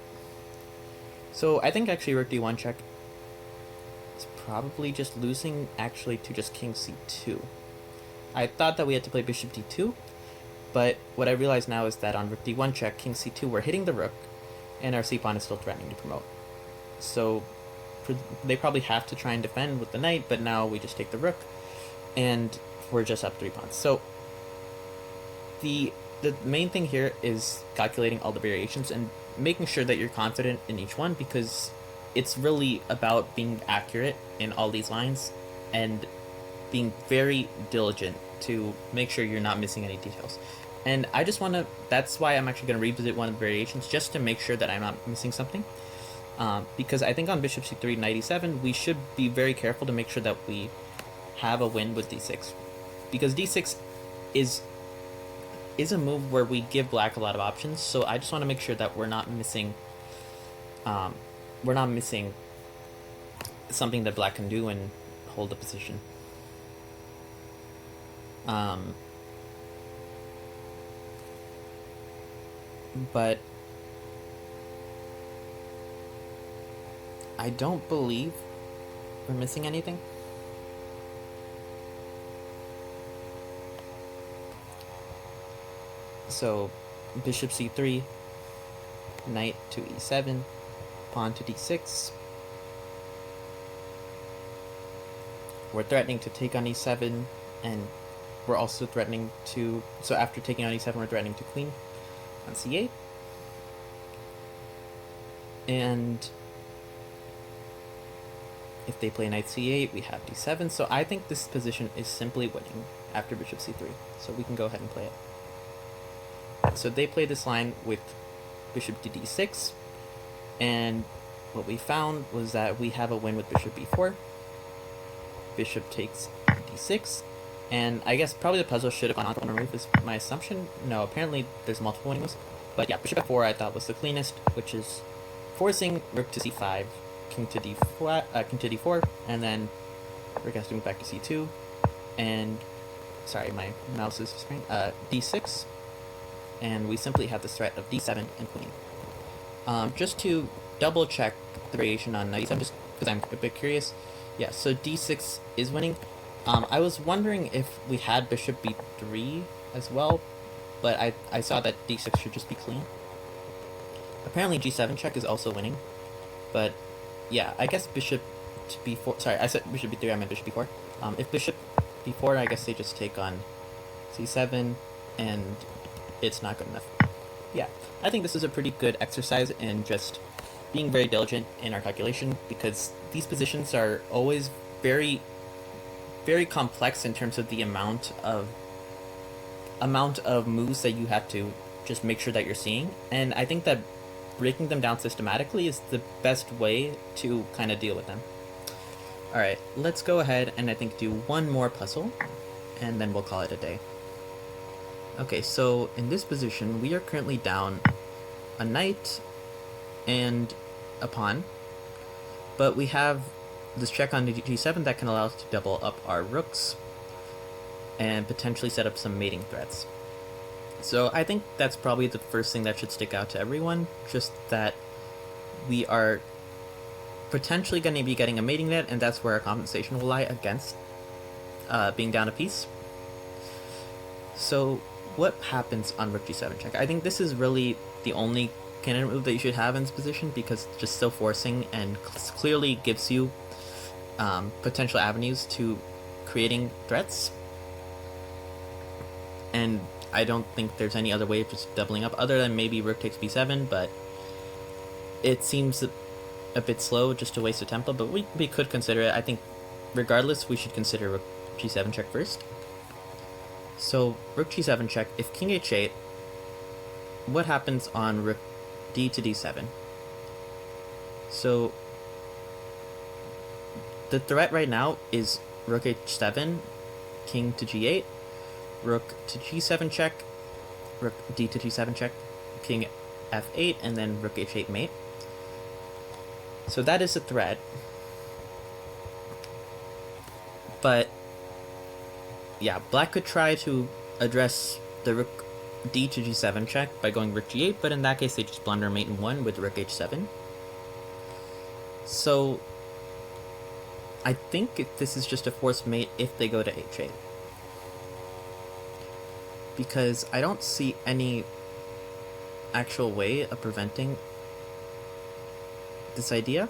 So I think actually rook d1 check is probably just losing actually to just king c2. I thought that we had to play bishop d2, but what I realize now is that on rook d1 check, king c2, we're hitting the rook, and our c-pawn is still threatening to promote. So they probably have to try and defend with the knight, but now we just take the rook, and we're just up 3 pawns. So the main thing here is calculating all the variations and making sure that you're confident in each one, because it's really about being accurate in all these lines and being very diligent to make sure you're not missing any details. And I just want to, that's why I'm actually going to revisit one of the variations, just to make sure that I'm not missing something. Because I think on bishop c3, knight e7, we should be very careful to make sure that we have a win with d6. Because d6 is a move where we give black a lot of options, so I just want to make sure that we're not missing something that black can do and hold the position. But I don't believe we're missing anything. So bishop c3, knight to e7, pawn to d6. We're threatening to take on e7, and we're also threatening to, so after taking on e7, we're threatening to queen on c8. And if they play knight c8, we have d7. So I think this position is simply winning after bishop c3. So we can go ahead and play it. So they play this line with bishop to d6, and what we found was that we have a win with bishop b4. Bishop takes d6, and I guess probably the puzzle should have gone on for one move is my assumption. No, apparently there's multiple winning moves. But yeah, bishop f4 I thought was the cleanest, which is forcing rook to c5, king to d4, and then rook has to move back to c2, and sorry, my mouse is screen, d6, and we simply have this threat of d7 and queen. Just to double check the variation on knight e7, just because I'm a bit curious. Yeah, so d6 is winning. I was wondering if we had bishop b3 as well, but I saw that d6 should just be clean. Apparently g7 check is also winning, but yeah, I guess bishop to b4, sorry, I said bishop b3, I meant bishop b4. If bishop b4, I guess they just take on c7, and it's not good enough. Yeah, I think this is a pretty good exercise in just being very diligent in our calculation, because these positions are always very, very complex in terms of the amount of moves that you have to just make sure that you're seeing. And I think that breaking them down systematically is the best way to kind of deal with them. Alright, let's go ahead and I think do one more puzzle, and then we'll call it a day. Okay, so in this position, we are currently down a knight and a pawn, but we have this check on g7 that can allow us to double up our rooks and potentially set up some mating threats. So I think that's probably the first thing that should stick out to everyone, just that we are potentially going to be getting a mating net, and that's where our compensation will lie against being down a piece. So what happens on rook g7 check? I think this is really the only candidate move that you should have in this position, because it's just so forcing and clearly gives you potential avenues to creating threats. And I don't think there's any other way of just doubling up other than maybe rook takes b7, but it seems a bit slow just to waste a tempo, but we could consider it. I think regardless, we should consider rook g7 check first. So rook g7 check, if king h8, what happens on rook d to d7? So the threat right now is rook h7, king to g8, rook to g7 check, rook d to g7 check, king f8, and then rook h8 mate. So that is a threat. But yeah, black could try to address the rook d to g7 check by going rook g8, but in that case they just blunder mate in 1 with rook h7. So I think this is just a forced mate if they go to h8, because I don't see any actual way of preventing this idea.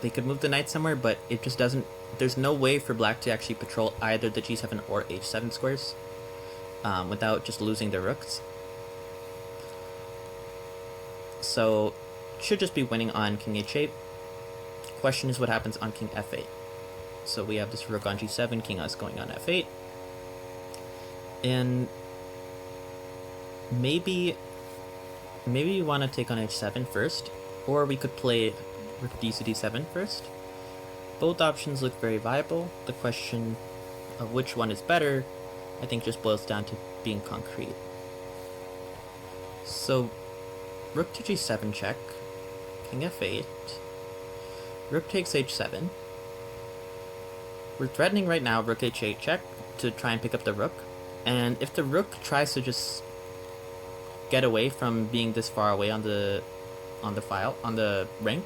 They could move the knight somewhere, but it just doesn't, there's no way for black to actually patrol either the g7 or h7 squares without just losing their rooks. So should just be winning on king h8. Question is what happens on king f8. So we have this rook on g7, king s going on f8. And maybe we want to take on h7 first, or we could play rook d to d7 first. Both options look very viable. The question of which one is better, I think, just boils down to being concrete. So, rook to g7 check, king f8, rook takes h7. We're threatening right now rook h8 check to try and pick up the rook, and if the rook tries to just get away from being this far away on the rank,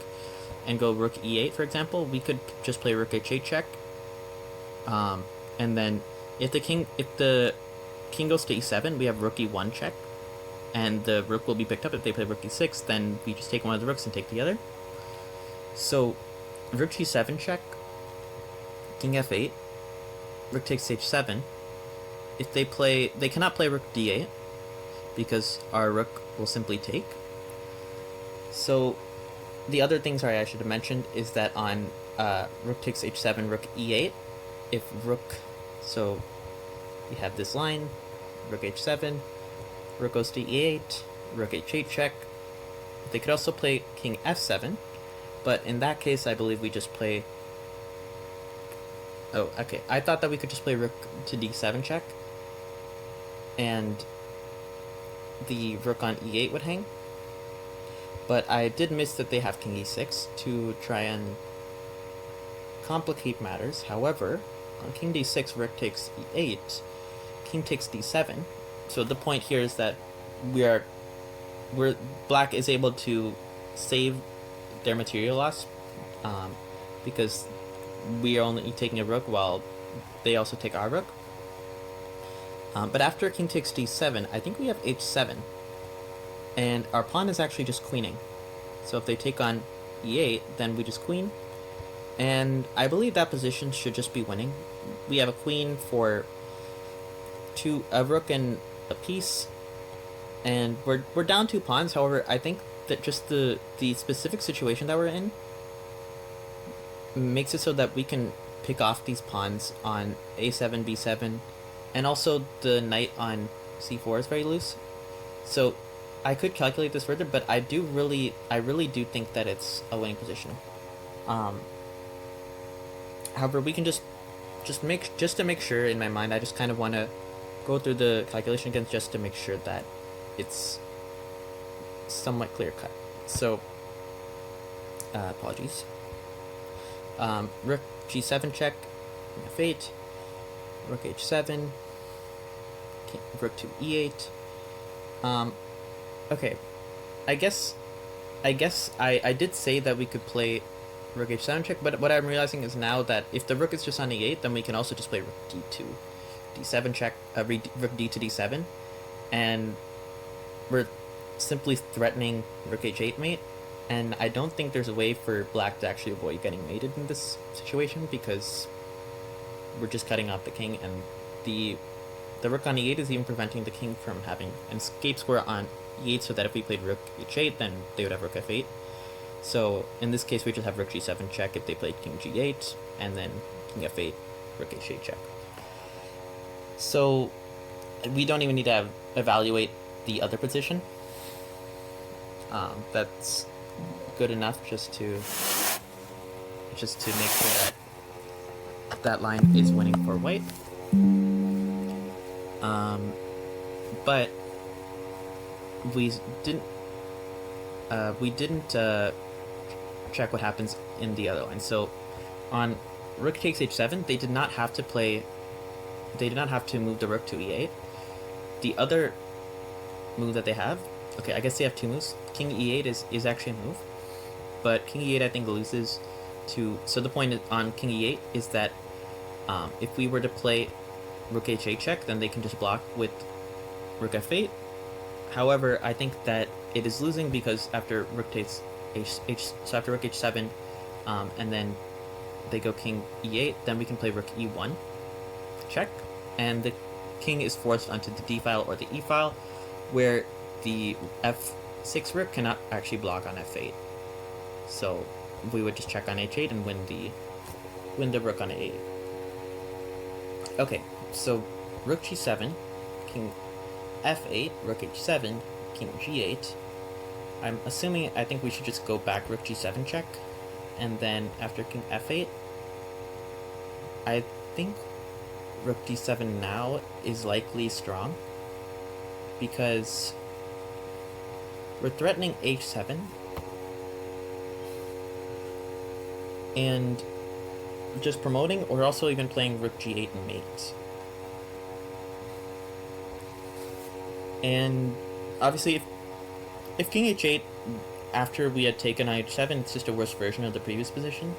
and go rook e8, for example, we could just play rook h8 check, and then if the king goes to e7, we have rook e1 check, and the rook will be picked up. If they play rook e6, then we just take one of the rooks and take the other. So rook g7 check, king f8, rook takes h7. If they cannot play rook d8 because our rook will simply take. So the other thing, sorry, I should have mentioned, is that on rook takes h7, rook e8, if rook, so we have this line, rook h7, rook goes to e8, rook h8 check. They could also play king f7, but in that case, I believe we just play... Oh, okay. I thought that we could just play rook to d7 check, and the rook on e8 would hang. But I did miss that they have king e6 to try and complicate matters. However, on king d6, rook takes e8, king takes d7. So the point here is that black is able to save their material loss, because we are only taking a rook while they also take our rook. But after king takes d7, I think we have h7, and our pawn is actually just queening. So if they take on e8, then we just queen, and I believe that position should just be winning. We have a queen for a rook and a piece, and we're down 2 pawns. However, I think that just the specific situation that we're in makes it so that we can pick off these pawns on a7, b7, and also the knight on c4 is very loose. So I could calculate this further, but I really do think that it's a winning position. However, we can just to make sure, in my mind, I just kind of want to go through the calculation again just to make sure that it's somewhat clear cut. So, apologies. Rook g7 check, f8, rook h7, rook to e8. Okay, I guess I did say that we could play rook h7 check, but what I'm realizing is now that if the rook is just on e8, then we can also just play rook d2, d7 check, rook d to d7, and we're simply threatening rook h8 mate. And I don't think there's a way for black to actually avoid getting mated in this situation, because we're just cutting off the king, and the rook on e8 is even preventing the king from having an escape square on e8, so that if we played rook h8, then they would have rook f8. So in this case, we just have rook g7 check if they played king g8, and then king f8, rook h8 check. So we don't even need to evaluate the other position. That's good enough just to make sure that line is winning for white. But we didn't check what happens in the other line. So on rook takes h7, they did not have to move the rook to e8. The other move that they have, okay, I guess they have 2 moves. King e8 is actually a move, but king e8 I think loses to... So the point on king e8 is that if we were to play rook h8 check, then they can just block with rook f8. However, I think that it is losing because after rook takes after rook h7, and then they go king e8, then we can play rook e1 check, and the king is forced onto the d file or the e file, where the f6 rook cannot actually block on f8. So we would just check on h8 and win the rook on a8. Okay, so rook g7, king f8, rook h7, king g8. I think we should just go back rook g7 check, and then after king f8, I think rook d7 now is likely strong, because we're threatening h7, and just promoting, or also even playing rook g8 and mate. And obviously, if king h8, after we had taken on h7, it's just a worse version of the previous position.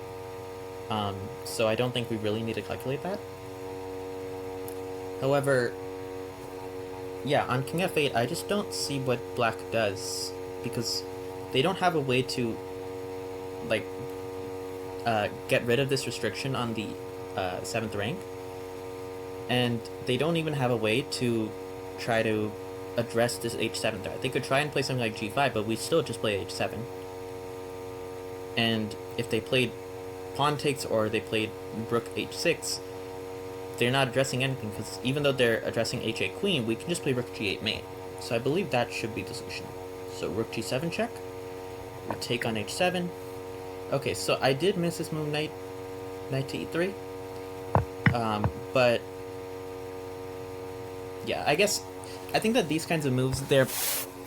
So I don't think we really need to calculate that. However, yeah, on king f8, I just don't see what black does, because they don't have a way to, like, get rid of this restriction on the 7th rank, and they don't even have a way to try to address this h7 threat. They could try and play something like g5, but we still just play h7. And if they played pawn takes or they played rook h6, they're not addressing anything, because even though they're addressing h8 queen, we can just play rook g8 mate. So I believe that should be the solution. So rook g7 check, we take on h7. Okay, so I did miss this move, knight to e3. But yeah, I think that these kinds of moves, they're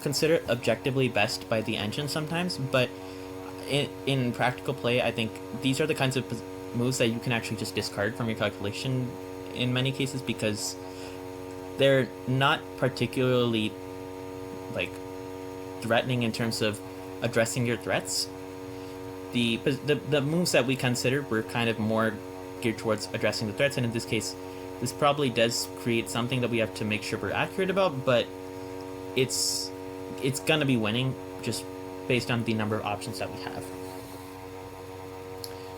considered objectively best by the engine sometimes, but in practical play, I think these are the kinds of moves that you can actually just discard from your calculation in many cases, because they're not particularly, like, threatening in terms of addressing your threats. The moves that we considered were kind of more geared towards addressing the threats, and in this case, this probably does create something that we have to make sure we're accurate about, but it's gonna be winning just based on the number of options that we have.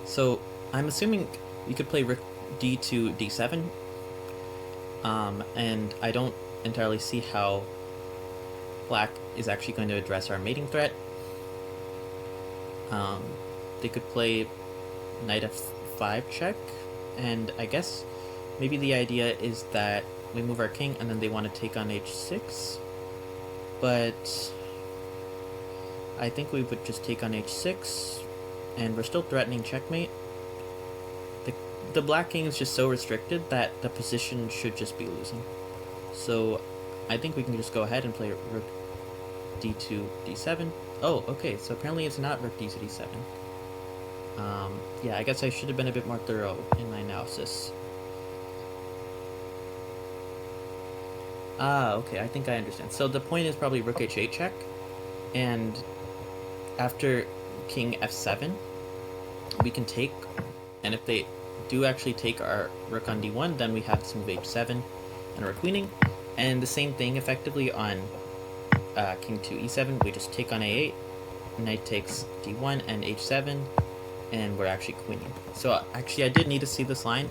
So I'm assuming we could play rook d to d7, and I don't entirely see how black is actually going to address our mating threat. They could play knight f5 check, and I guess maybe the idea is that we move our king and then they want to take on h6, but I think we would just take on h6, and we're still threatening checkmate. The black king is just so restricted that the position should just be losing. So I think we can just go ahead and play rook d to d7. Oh, okay, so apparently it's not rook d to d7. Yeah, I guess I should have been a bit more thorough in my analysis. Okay, I think I understand. So the point is probably rook h8 check, and after king f7, we can take, and if they do actually take our rook on d1, then we have this move h7, and we're queening. And the same thing effectively on king to e7, we just take on a8, knight takes d1 and h7, and we're actually queening. So actually I did need to see this line.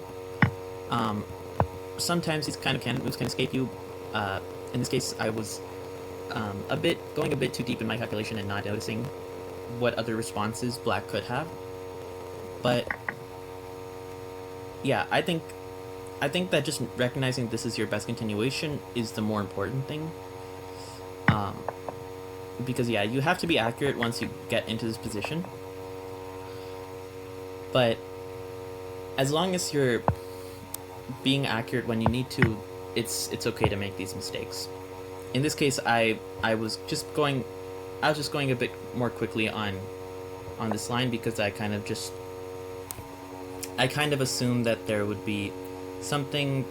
Sometimes these kind of moves can escape you. In this case, I was going a bit too deep in my calculation and not noticing what other responses black could have. But yeah, I think that just recognizing this is your best continuation is the more important thing. Because yeah, you have to be accurate once you get into this position. But as long as you're being accurate when you need to, it's okay to make these mistakes. In this case, I was just going a bit more quickly on this line, because I kind of assumed that there would be something,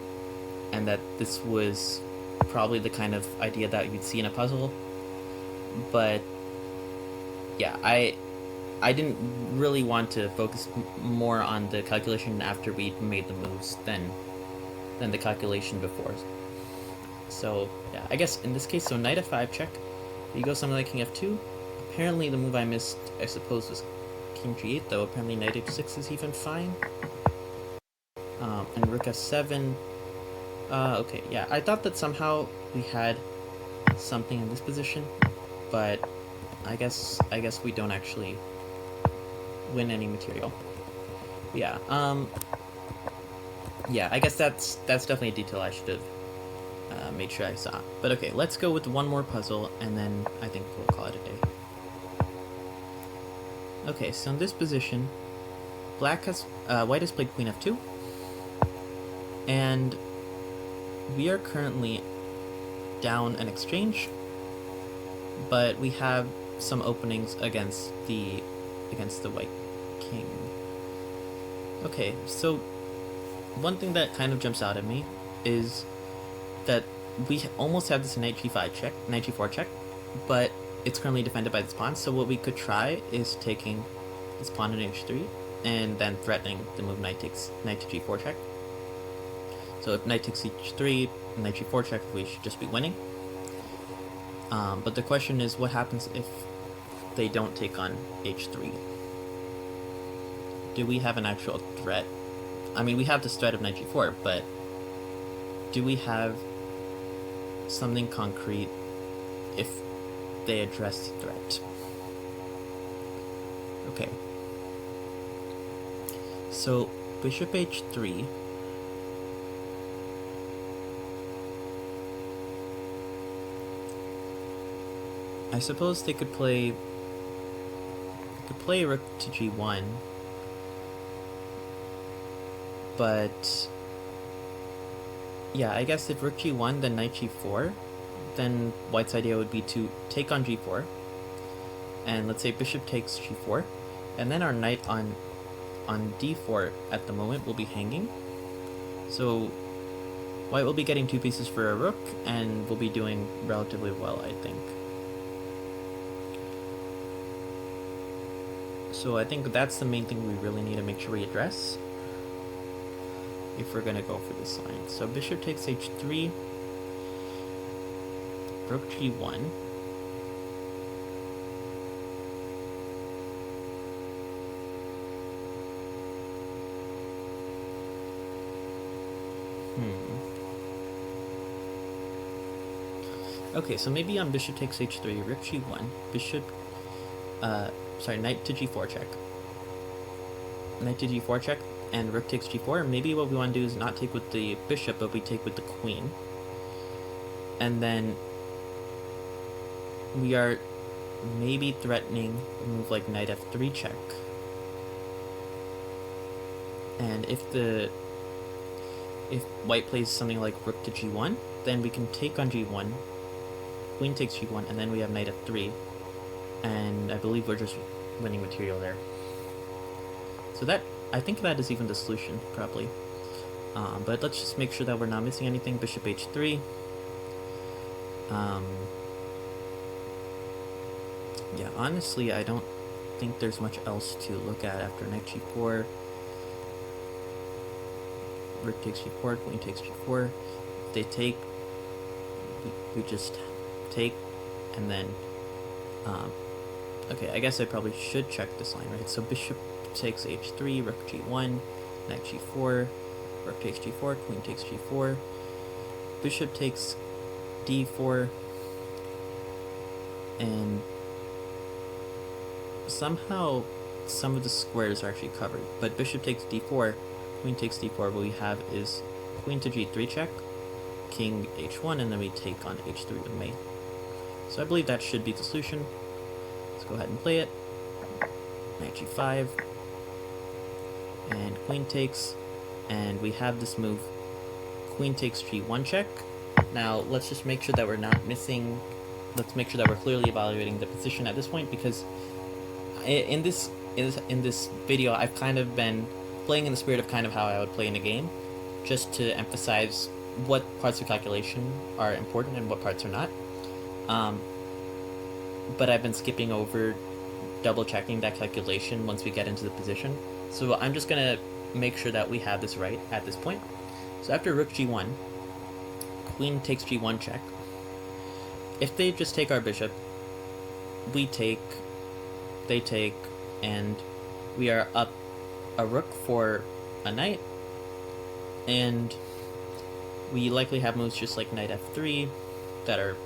and that this was probably the kind of idea that you'd see in a puzzle. But yeah, I didn't really want to focus more on the calculation after we made the moves than the calculation before. So yeah, I guess in this case, so knight f5 check, you go something like king f2. Apparently the move I missed, I suppose, was king g8, though apparently knight h6 is even fine. And rook f7. Okay, yeah, I thought that somehow we had something in this position, but I guess we don't actually win any material. Yeah, yeah, I guess that's definitely a detail I should have made sure I saw. But okay, let's go with one more puzzle, and then I think we'll call it a day. Okay, so in this position, white has played queen f2, and we are currently down an exchange, but we have some openings against the white king. Okay, so one thing that kind of jumps out at me is that we almost have this knight g4 check, but it's currently defended by this pawn. So what we could try is taking this pawn in h3 and then threatening the move knight to g4 check. So if knight takes h3, knight g4 check, we should just be winning. But the question is, what happens if they don't take on h3? Do we have an actual threat? I mean, we have this threat of knight g4, but do we have something concrete if they address the threat? Okay. So, bishop h3. I suppose they could play rook to g1, but yeah, I guess if rook g1 then knight g4, then white's idea would be to take on g4, and let's say bishop takes g4, and then our knight on d4 at the moment will be hanging, so white will be getting 2 pieces for a rook and will be doing relatively well, I think. So I think that's the main thing we really need to make sure we address if we're going to go for this line. So bishop takes h3, rook g1. Okay, so maybe on bishop takes h3, rook g1, knight to g4 check. Knight to g4 check, and rook takes g4. Maybe what we want to do is not take with the bishop, but we take with the queen. And then we are maybe threatening a move like knight f3 check. And if white plays something like rook to g1, then we can take on g1, queen takes g1, and then we have knight f3. And I believe we're just winning material there. So I think that is even the solution, probably. But let's just make sure that we're not missing anything. Bishop h3. Yeah, honestly, I don't think there's much else to look at after knight g4. Rook takes g4, queen takes g4. If they take, we just take, and then okay, I guess I probably should check this line, right? So bishop takes h3, rook g1, knight g4, rook takes g4, queen takes g4, bishop takes d4, and somehow some of the squares are actually covered. But bishop takes d4, queen takes d4, what we have is queen to g3 check, king h1, and then we take on h3 with mate. So I believe that should be the solution. Let's go ahead and play it. Knight g5, and queen takes, and we have this move, queen takes g1 check. Now let's just make sure that we're not missing, let's make sure that we're clearly evaluating the position at this point, because in this video I've kind of been playing in the spirit of kind of how I would play in a game, just to emphasize what parts of calculation are important and what parts are not. But I've been skipping over double checking that calculation once we get into the position. So I'm just going to make sure that we have this right at this point. So after rook g1, queen takes g1 check. If they just take our bishop, we take, they take, and we are up a rook for a knight, and we likely have moves just like knight f3 that are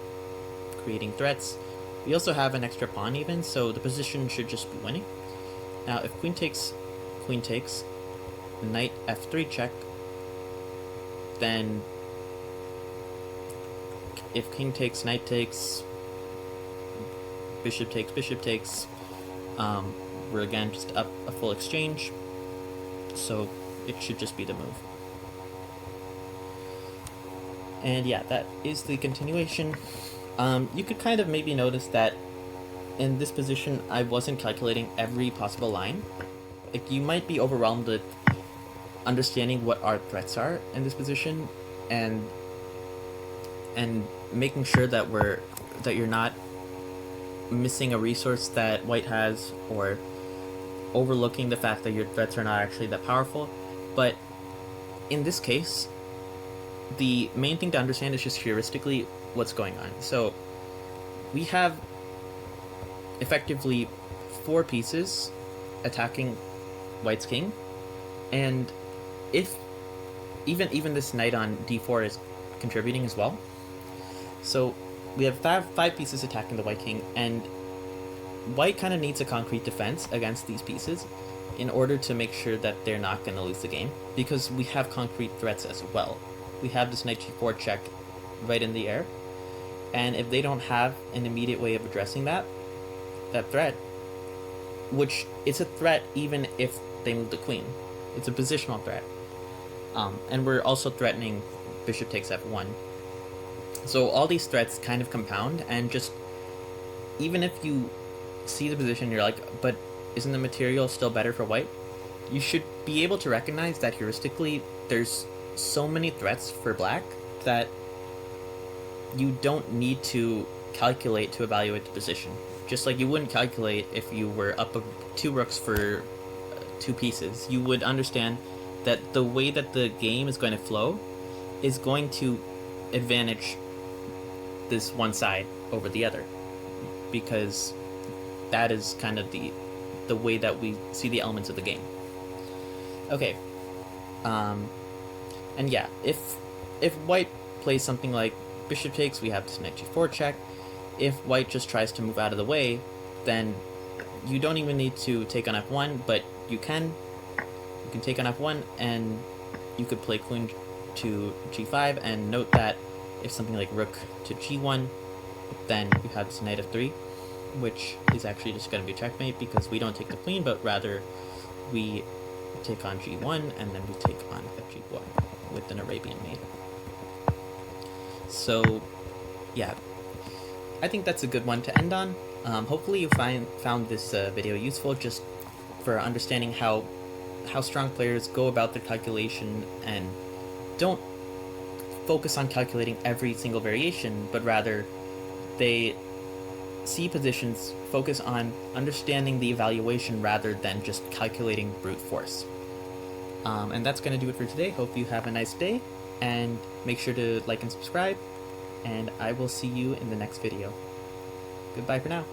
creating threats. We also have an extra pawn even, so the position should just be winning. Now if queen takes, knight f3 check, then if king takes, knight takes, bishop takes, we're again just up a full exchange, so it should just be the move. And yeah, that is the continuation. You could kind of maybe notice that in this position I wasn't calculating every possible line. Like, you might be overwhelmed with understanding what our threats are in this position, and making sure that you're not missing a resource that white has, or overlooking the fact that your threats are not actually that powerful. But in this case, the main thing to understand is just heuristically what's going on. So we have effectively 4 pieces attacking white's king, and if even this knight on d4 is contributing as well. So we have 5 pieces attacking the white king, and white kind of needs a concrete defense against these pieces in order to make sure that they're not going to lose the game, because we have concrete threats as well. We have this knight g4 check right in the air, and if they don't have an immediate way of addressing that threat, which it's a threat even if they move the queen, it's a positional threat, and we're also threatening bishop takes f1. So all these threats kind of compound, and just even if you see the position, you're like, but isn't the material still better for white? You should be able to recognize that heuristically there's so many threats for black that you don't need to calculate to evaluate the position. Just like you wouldn't calculate if you were up 2 rooks for 2 pieces. You would understand that the way that the game is going to flow is going to advantage this one side over the other, because that is kind of the way that we see the elements of the game. Okay, and yeah, if white plays something like bishop takes, we have this knight g4 check. If white just tries to move out of the way, then you don't even need to take on f1, but you can take on f1, and you could play queen to g5, and note that if something like rook to g1, then you have this knight f3, which is actually just going to be checkmate, because we don't take the queen, but rather we take on g1, and then we take on fg1 with an Arabian maid. So yeah, I think that's a good one to end on. Hopefully you found this video useful, just for understanding how strong players go about their calculation, and don't focus on calculating every single variation, but rather they see positions, focus on understanding the evaluation rather than just calculating brute force. And that's going to do it for today. Hope you have a nice day, and make sure to like and subscribe, and I will see you in the next video. Goodbye for now.